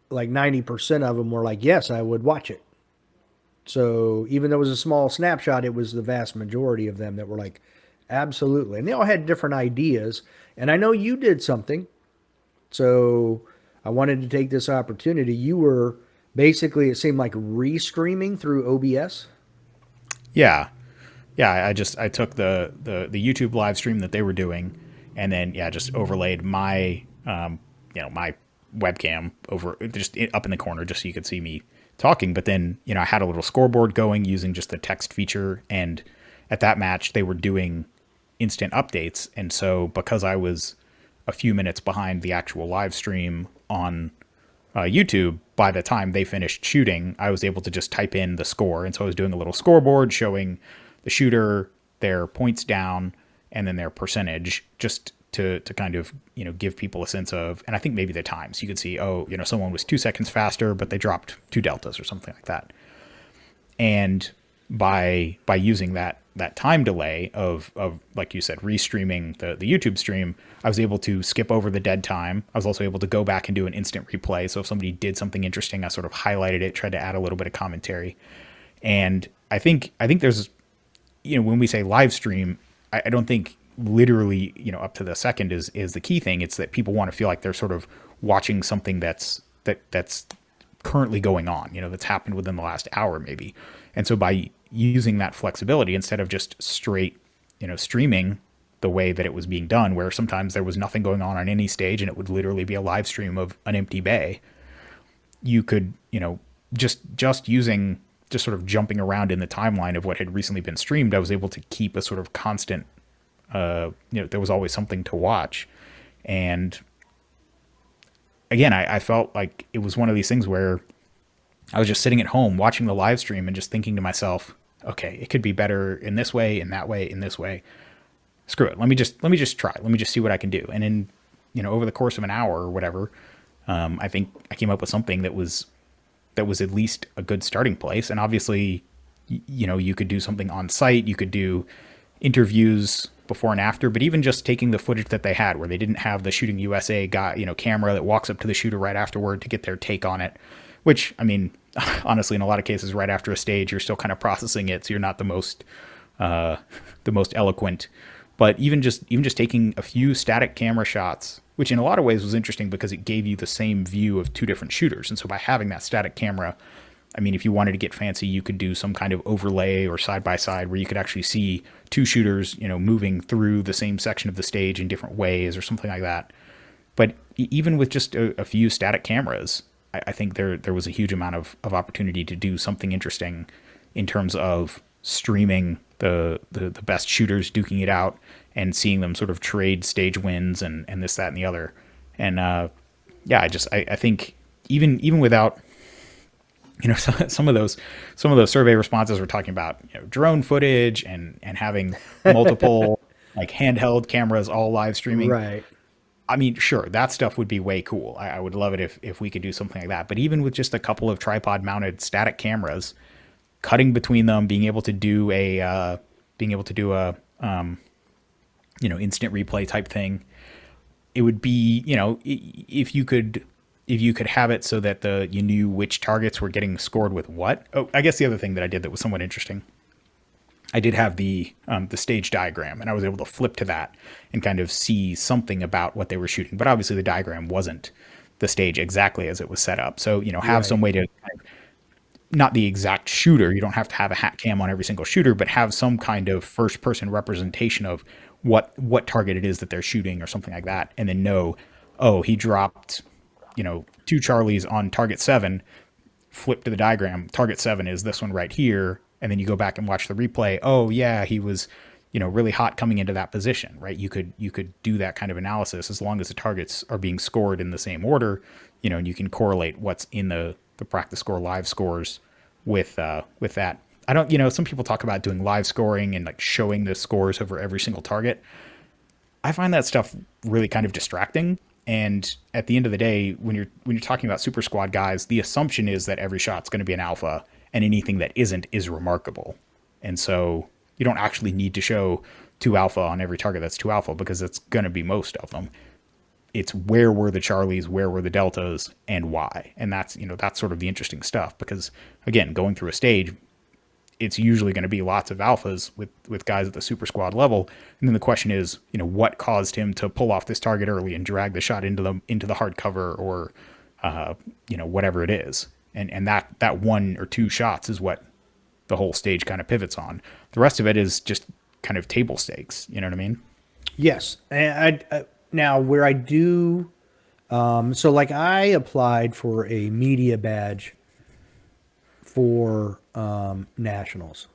like 90% of them were like, yes, I would watch it. So even though it was a small snapshot, it was the vast majority of them that were like, absolutely. And they all had different ideas. And I know you did something. So I wanted to take this opportunity. You were basically, it seemed like, restreaming through OBS. Yeah. I took the YouTube live stream that they were doing, and then just overlaid my my webcam over just up in the corner, just so you could see me talking. But then, I had a little scoreboard going using just the text feature. And at that match, they were doing instant updates. And so because I was a few minutes behind the actual live stream on YouTube, by the time they finished shooting, I was able to just type in the score. And so I was doing a little scoreboard showing the shooter, their points down, and then their percentage, just to kind of, give people a sense of, and I think maybe the times. You could see, someone was 2 seconds faster, but they dropped 2 deltas or something like that. And by using that time delay of like you said, restreaming the YouTube stream, I was able to skip over the dead time. I was also able to go back and do an instant replay. So if somebody did something interesting, I sort of highlighted it, tried to add a little bit of commentary. And I think there's, when we say live stream, I don't think literally, up to the second is the key thing. It's that people want to feel like they're sort of watching something that's currently going on, that's happened within the last hour maybe. And so by using that flexibility, instead of just straight, streaming the way that it was being done, where sometimes there was nothing going on any stage and it would literally be a live stream of an empty bay, you could, just using, just sort of jumping around in the timeline of what had recently been streamed, I was able to keep a sort of constant, there was always something to watch. And again, I felt like it was one of these things where I was just sitting at home watching the live stream and just thinking to myself, okay, it could be better in this way, in that way, in this way. Screw it. Let me just try. Let me just see what I can do. And in, over the course of an hour or whatever, I think I came up with something that was at least a good starting place. And obviously, you could do something on site. You could do interviews before and after, but even just taking the footage that they had, where they didn't have the Shooting USA guy, camera that walks up to the shooter right afterward to get their take on it, which, I mean, honestly, in a lot of cases, right after a stage, you're still kind of processing it. So you're not the most eloquent, but even just taking a few static camera shots, which in a lot of ways was interesting because it gave you the same view of two different shooters. And so by having that static camera, I mean, if you wanted to get fancy, you could do some kind of overlay or side by side where you could actually see two shooters, moving through the same section of the stage in different ways or something like that. But even with just a few static cameras, I think there was a huge amount of opportunity to do something interesting in terms of streaming the best shooters duking it out and seeing them sort of trade stage wins and this, that, and the other. And I think even without some of those survey responses were talking about, drone footage and having multiple like handheld cameras all live streaming. Right. I mean, sure, that stuff would be way cool. I would love it if we could do something like that. But even with just a couple of tripod mounted static cameras, cutting between them, being able to do a instant replay type thing, it would be, if you could have it so that you knew which targets were getting scored with what. Oh, I guess the other thing that I did that was somewhat interesting, I did have the stage diagram, and I was able to flip to that and kind of see something about what they were shooting. But obviously, the diagram wasn't the stage exactly as it was set up. So, have some way to kind of, not the exact shooter. You don't have to have a hat cam on every single shooter, but have some kind of first person representation of what target it is that they're shooting or something like that, and then know, oh, he dropped, 2 Charlies on target 7. Flip to the diagram. Target 7 is this one right here. And then you go back and watch the replay. Oh yeah, he was, really hot coming into that position, right? You could do that kind of analysis as long as the targets are being scored in the same order, and you can correlate what's in the practice score live scores with that. I don't, some people talk about doing live scoring and like showing the scores over every single target. I find that stuff really kind of distracting. And at the end of the day, when you're talking about super squad guys, the assumption is that every shot's going to be an alpha, and anything that isn't is remarkable. And so you don't actually need to show 2 alpha on every target that's 2 alpha, because it's going to be most of them. It's where were the Charlies, where were the Deltas, and why. And that's sort of the interesting stuff, because again, going through a stage, it's usually going to be lots of alphas with guys at the super squad level. And then the question is, what caused him to pull off this target early and drag the shot into the hard cover, or, whatever it is. And that 1 or 2 shots is what the whole stage kind of pivots on. The rest of it is just kind of table stakes. You know what I mean? Yes. And now where I do, so like I applied for a media badge for nationals.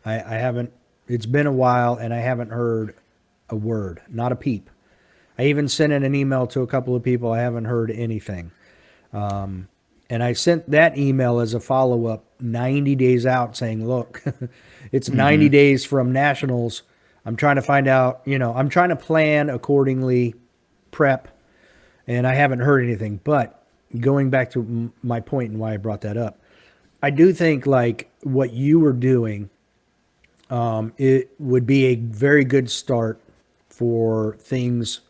I haven't, it's been a while and I haven't heard a word, not a peep. I even sent in an email to a couple of people. I haven't heard anything. And I sent that email as a follow-up 90 days out saying, look, it's 90 days from nationals. I'm trying to find out, I'm trying to plan accordingly, prep, and I haven't heard anything. But going back to my point and why I brought that up, I do think like what you were doing, it would be a very good start for things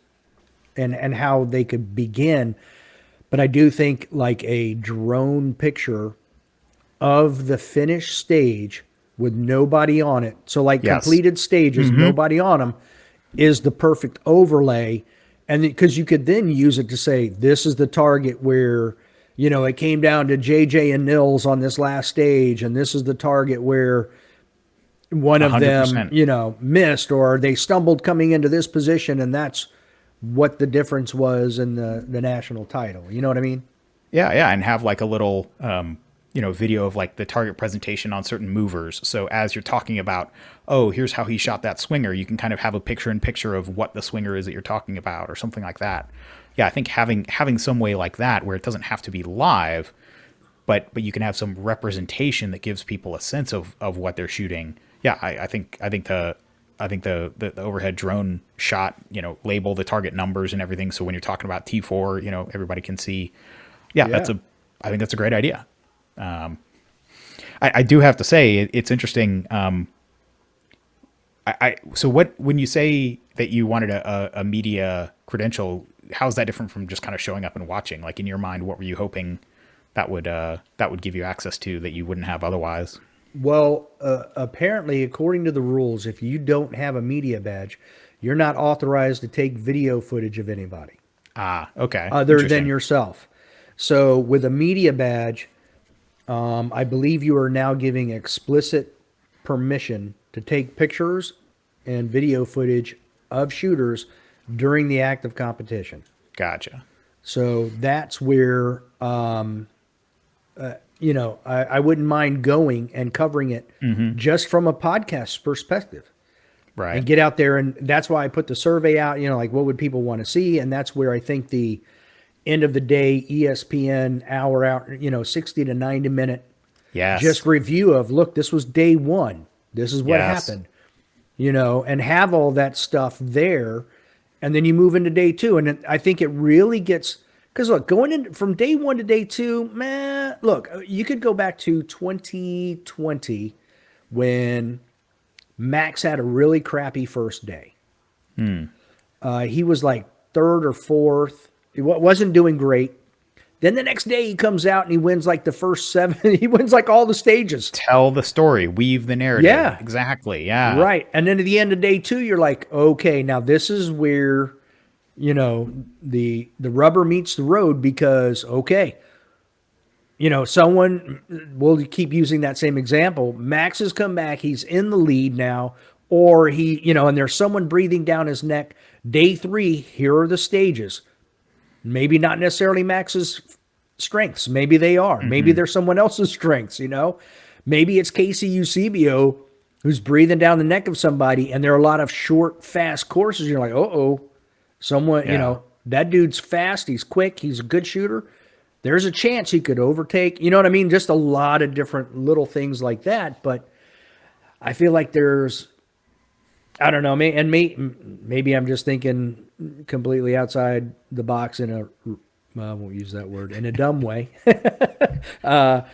and how they could begin. But I do think like a drone picture of the finished stage with nobody on it. So like completed stages, nobody on them, is the perfect overlay. And because you could then use it to say, this is the target where, it came down to JJ and Nils on this last stage. And this is the target where one of 100%. them, missed, or they stumbled coming into this position. And that's what the difference was in the national title. You know what I mean? Yeah. And have like a little, video of like the target presentation on certain movers. So as you're talking about, oh, here's how he shot that swinger, you can kind of have a picture of what the swinger is that you're talking about, or something like that. Yeah, I think having some way like that where it doesn't have to be live, but you can have some representation that gives people a sense of what they're shooting. Yeah, I think the overhead drone shot, label the target numbers and everything. So when you're talking about T4, everybody can see. Yeah. I think that's a great idea. I do have to say it's interesting. So when you say that you wanted a media credential, how is that different from just kind of showing up and watching? Like in your mind, what were you hoping that would give you access to that you wouldn't have otherwise? Well, apparently, according to the rules, if you don't have a media badge, you're not authorized to take video footage of anybody. Okay. Other than yourself. So with a media badge, I believe you are now giving explicit permission to take pictures and video footage of shooters during the active competition. Gotcha. So that's where, I wouldn't mind going and covering it just from a podcast perspective. Right. And get out there. And that's why I put the survey out, like what would people want to see? And that's where I think the end of the day ESPN hour out, 60 to 90 minute just Yes. review of, look, this was day one. This is what Yes. happened, and have all that stuff there. And then you move into day two. And I think it really gets, because look, going in from day one to day two, man, look, you could go back to 2020 when Max had a really crappy first day. He was like third or fourth. He wasn't doing great. Then the next day he comes out and he wins like the first seven. He wins like all the stages. Tell the story, weave the narrative. Yeah, Exactly. Yeah. right. And then at the end of day two, you're like, okay, now this is where, the rubber meets the road because, okay, someone, we'll keep using that same example. Max has come back. He's in the lead now, or and there's someone breathing down his neck. Day three, here are the stages. Maybe not necessarily Max's strengths. Maybe they are. Maybe Hmm. they're someone else's strengths, Maybe it's Casey Eusebio who's breathing down the neck of somebody, and there are a lot of short, fast courses. You're like, someone, Yeah. that dude's fast. He's quick. He's a good shooter. There's a chance he could overtake. You know what I mean? Just a lot of different little things like that. But I feel like I don't know, maybe I'm just thinking completely outside the box I won't use that word, in a dumb way. And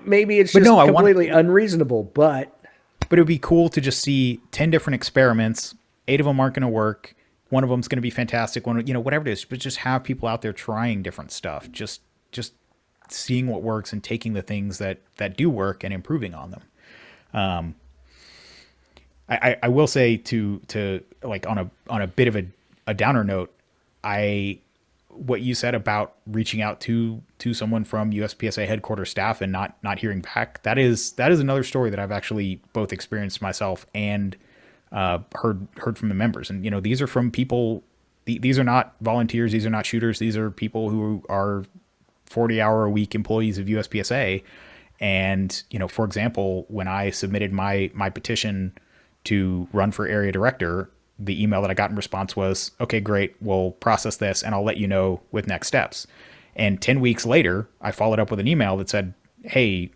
maybe it's But just no, I want, completely unreasonable, but but it would be cool to just see 10 different experiments. 8 of them aren't going to work. One of them's going to be fantastic. One, whatever it is, but just have people out there trying different stuff. Just seeing what works and taking the things that do work and improving on them. I will say to like on a bit of a downer note, what you said about reaching out to someone from USPSA headquarters staff and not hearing back, that is another story that I've actually both experienced myself and heard from the members. And these are from people. These are not volunteers. These are not shooters. These are people who are 40-hour-a-week employees of USPSA. And for example, when I submitted my petition to run for area director, the email that I got in response was, okay, great, we'll process this and I'll let you know with next steps. And 10 weeks later, I followed up with an email that said, hey,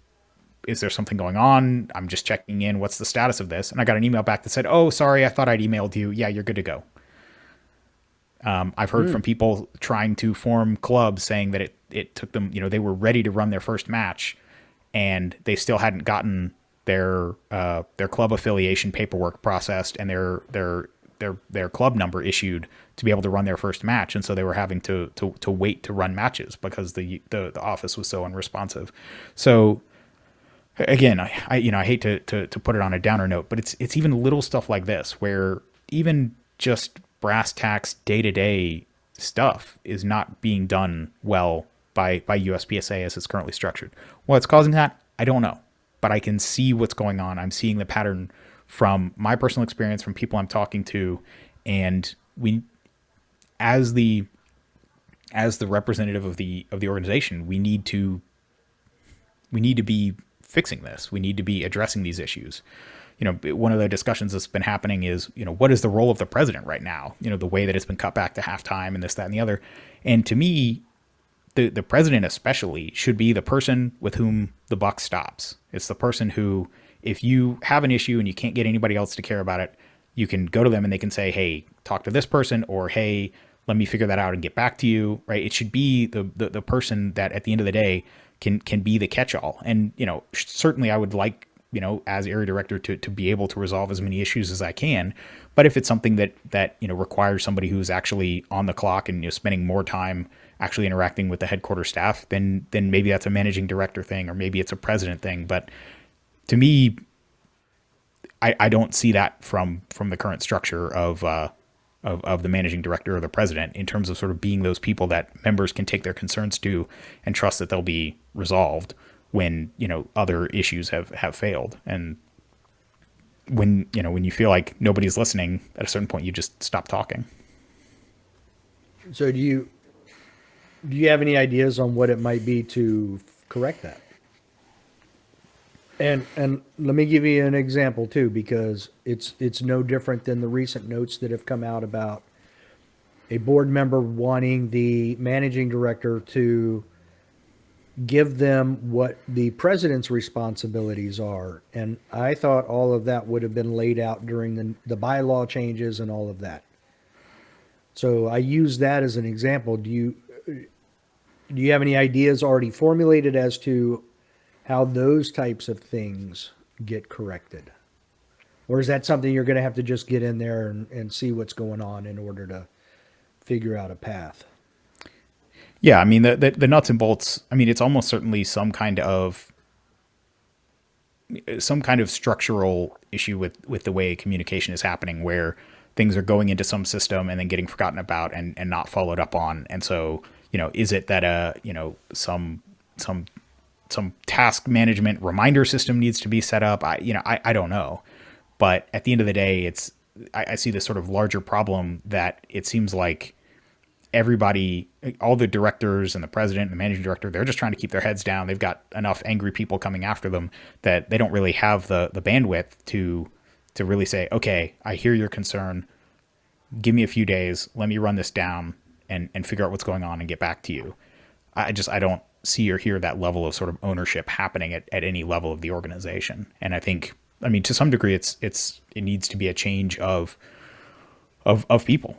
is there something going on? I'm just checking in. What's the status of this? And I got an email back that said, oh, sorry, I thought I'd emailed you. Yeah, you're good to go. I've heard from people trying to form clubs saying that it took them, they were ready to run their first match and they still hadn't gotten their club affiliation paperwork processed and their club number issued to be able to run their first match, and so they were having to wait to run matches because the office was so unresponsive. So again, I hate to put it on a downer note, but it's even little stuff like this where even just brass tacks day to day stuff is not being done well by USPSA as it's currently structured. What's causing that? I don't know, but I can see what's going on. I'm seeing the pattern from my personal experience, from people I'm talking to, and as the representative of the organization, we need to be fixing this. We need to be addressing these issues. One of the discussions that's been happening is, what is the role of the president right now? The way that it's been cut back to halftime and this, that, and the other. And to me, the president especially should be the person with whom the buck stops. It's the person who, if you have an issue and you can't get anybody else to care about it, you can go to them and they can say, hey, talk to this person, or hey, let me figure that out and get back to you, right? It should be the person that at the end of the day can be the catch-all. And, certainly I would like, as area director to be able to resolve as many issues as I can. But if it's something that requires somebody who's actually on the clock and spending more time actually interacting with the headquarters staff, then maybe that's a managing director thing, or maybe it's a president thing. But to me, I don't see that from the current structure of the managing director or the president in terms of sort of being those people that members can take their concerns to and trust that they'll be resolved when other issues have failed. And when you feel like nobody's listening, at a certain point you just stop talking. so do you have any ideas on what it might be to correct that? And let me give you an example too, because it's no different than the recent notes that have come out about a board member wanting the managing director to give them what the president's responsibilities are. And I thought all of that would have been laid out during the bylaw changes and all of that. So I use that as an example. Do you have any ideas already formulated as to how those types of things get corrected? Or is that something you're going to have to just get in there and see what's going on in order to figure out a path? Yeah, I mean the nuts and bolts. I mean, it's almost certainly some kind of structural issue with the way communication is happening, where things are going into some system and then getting forgotten about and not followed up on. And so, is it that some task management reminder system needs to be set up? I don't know, but at the end of the day, I see this sort of larger problem that it seems like everybody, all the directors and the president and the managing director, they're just trying to keep their heads down. They've got enough angry people coming after them that they don't really have the bandwidth to really say, okay, I hear your concern. Give me a few days. Let me run this down and figure out what's going on and get back to you. I don't see or hear that level of sort of ownership happening at any level of the organization. And I think, to some degree, it needs to be a change of people.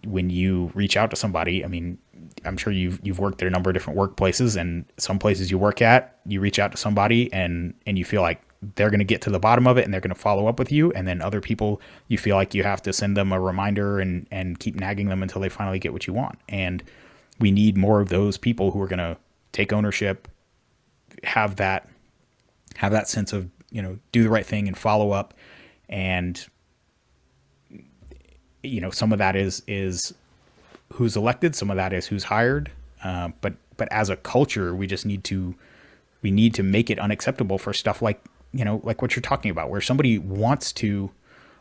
When you reach out to somebody, I'm sure you've worked at a number of different workplaces, and some places you work at, you reach out to somebody and you feel like they're going to get to the bottom of it and they're going to follow up with you. And then other people, you feel like you have to send them a reminder and keep nagging them until they finally get what you want. And we need more of those people who are going to take ownership, have that sense of, do the right thing and follow up. And some of that is who's elected, some of that is who's hired. But as a culture, we need to make it unacceptable for stuff like what you're talking about, where somebody wants to,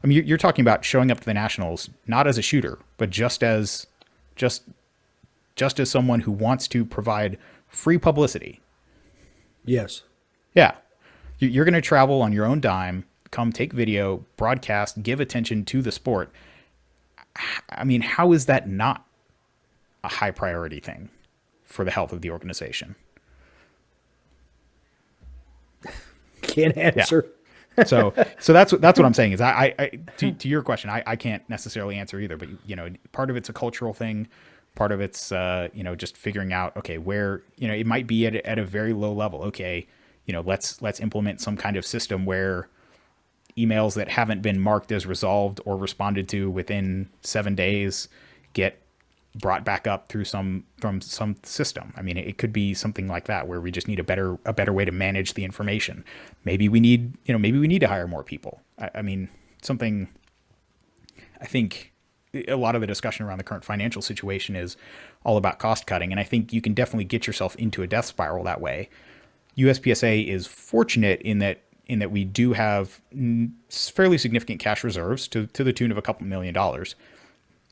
you're talking about showing up to the Nationals, not as a shooter, but just as someone who wants to provide free publicity. Yes. Yeah. You're going to travel on your own dime, come take video, broadcast, give attention to the sport. How is that not a high priority thing for the health of the organization? Can't answer. Yeah. So that's what I'm saying is to your question, I can't necessarily answer either, but part of it's a cultural thing. Part of it's, just figuring out, okay, where, it might be at a very low level. Okay. Let's implement some kind of system where emails that haven't been marked as resolved or responded to within 7 days get brought back up from some system. It could be something like that, where we just need a better way to manage the information. Maybe we need to hire more people. I think a lot of the discussion around the current financial situation is all about cost cutting. And I think you can definitely get yourself into a death spiral that way. USPSA is fortunate in that we do have fairly significant cash reserves to the tune of a couple $1 million.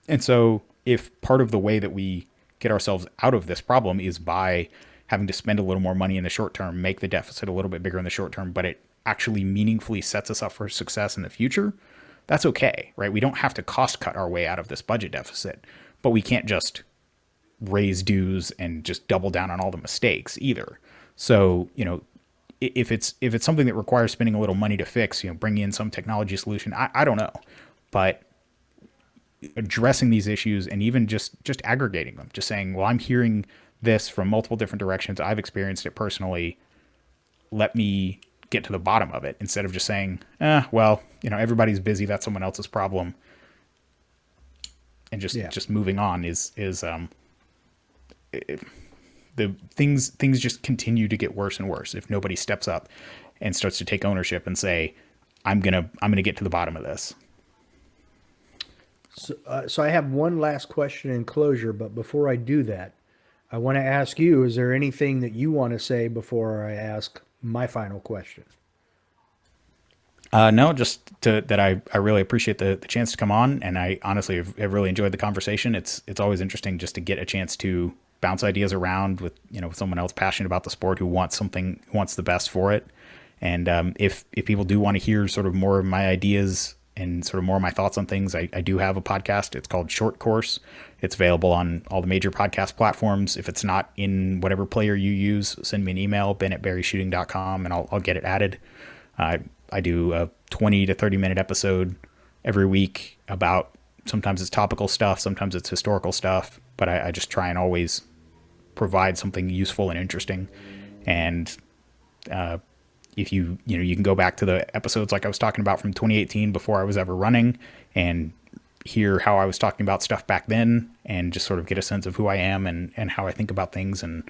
And so if part of the way that we get ourselves out of this problem is by having to spend a little more money in the short term, make the deficit a little bit bigger in the short term, but it actually meaningfully sets us up for success in the future, that's okay, right? We don't have to cost cut our way out of this budget deficit, but we can't just raise dues and just double down on all the mistakes either. So, if it's something that requires spending a little money to fix, bring in some technology solution, I don't know, but addressing these issues and even just aggregating them, just saying, well, I'm hearing this from multiple different directions. I've experienced it personally. Let me get to the bottom of it, instead of just saying, everybody's busy. That's someone else's problem. And just moving on the things just continue to get worse and worse if nobody steps up and starts to take ownership and say, I'm gonna get to the bottom of this. So I have one last question in closure, but before I do that, I want to ask you, is there anything that you want to say before I ask my final question? No, just that I really appreciate the chance to come on, and I honestly have really enjoyed the conversation. It's always interesting just to get a chance to bounce ideas around with someone else passionate about the sport, who wants the best for it. And if people do want to hear sort of more of my ideas and sort of more of my thoughts on things, I do have a podcast. It's called Short Course. It's available on all the major podcast platforms. If it's not in whatever player you use, send me an email, ben@berryshooting.com, and I'll get it added. I do a 20 to 30 minute episode every week about, sometimes it's topical stuff, sometimes it's historical stuff, but I just try and always provide something useful and interesting. And if you can go back to the episodes like I was talking about from 2018 before I was ever running, and hear how I was talking about stuff back then, and just sort of get a sense of who I am and how I think about things. And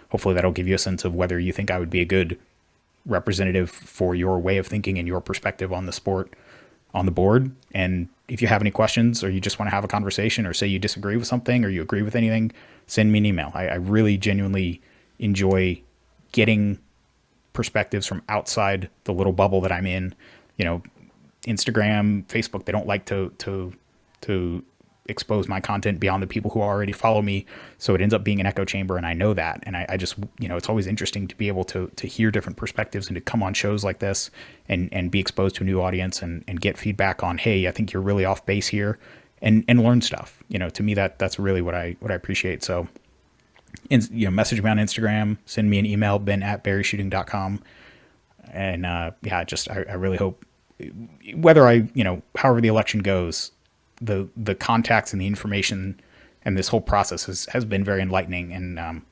hopefully that'll give you a sense of whether you think I would be a good representative for your way of thinking and your perspective on the sport on the board. And if you have any questions, or you just want to have a conversation, or say you disagree with something or you agree with anything, send me an email. I really genuinely enjoy getting perspectives from outside the little bubble that I'm in. Instagram, Facebook, they don't like to expose my content beyond the people who already follow me. So it ends up being an echo chamber, and I know that. And I just, it's always interesting to be able to hear different perspectives and to come on shows like this and be exposed to a new audience and get feedback on, hey, I think you're really off base here, and learn stuff. To me, that's really what I appreciate. So, message me on Instagram, send me an email, ben@berryshooting.com. And I really hope, whether however the election goes, the contacts and the information and this whole process has been very enlightening. And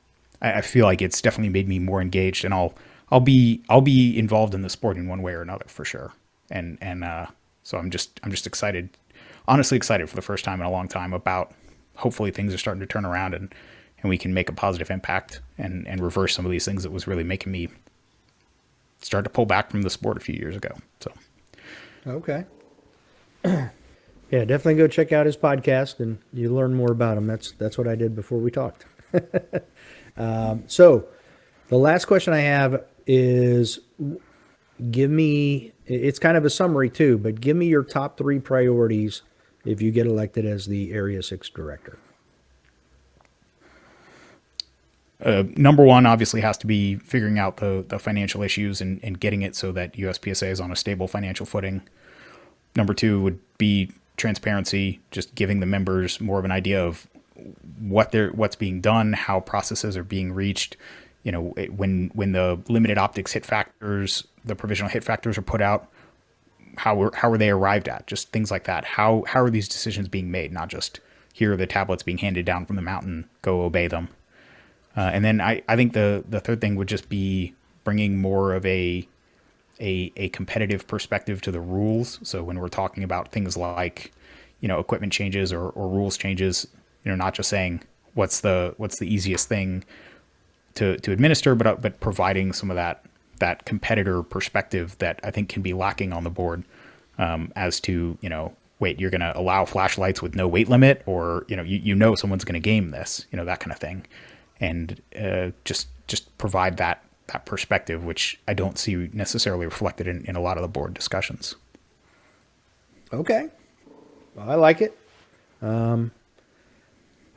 I feel like it's definitely made me more engaged, and I'll be involved in the sport in one way or another for sure. And so I'm just excited, honestly excited for the first time in a long time about, hopefully things are starting to turn around and we can make a positive impact and reverse some of these things that was really making me start to pull back from the sport a few years ago. So. Okay. Yeah, definitely go check out his podcast and you learn more about him. That's what I did before we talked. So the last question I have is, it's kind of a summary too, but give me your top 3 priorities if you get elected as the Area 6 director. Number one obviously has to be figuring out the financial issues and getting it so that USPSA is on a stable financial footing. Number 2 would be transparency, just giving the members more of an idea of what's being done, how processes are being reached. When the limited optics hit factors, the provisional hit factors are put out, how are they arrived at? Just things like that. How are these decisions being made? Not just, here are the tablets being handed down from the mountain, go obey them. And then I think the third thing would just be bringing more of a competitive perspective to the rules. So when we're talking about things like, equipment changes or rules changes, not just saying what's the easiest thing to administer, but providing some of that competitor perspective that I think can be lacking on the board, as to, wait, you're going to allow flashlights with no weight limit, or, someone's going to game this, that kind of thing. And just provide that perspective, which I don't see necessarily reflected in a lot of the board discussions. Okay. Well, I like it.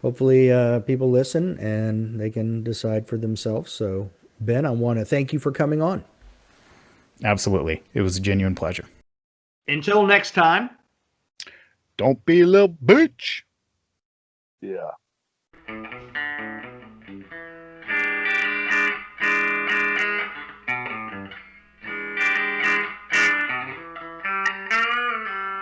Hopefully people listen and they can decide for themselves. So, Ben, I want to thank you for coming on. Absolutely. It was a genuine pleasure. Until next time. Don't be a little bitch. Yeah.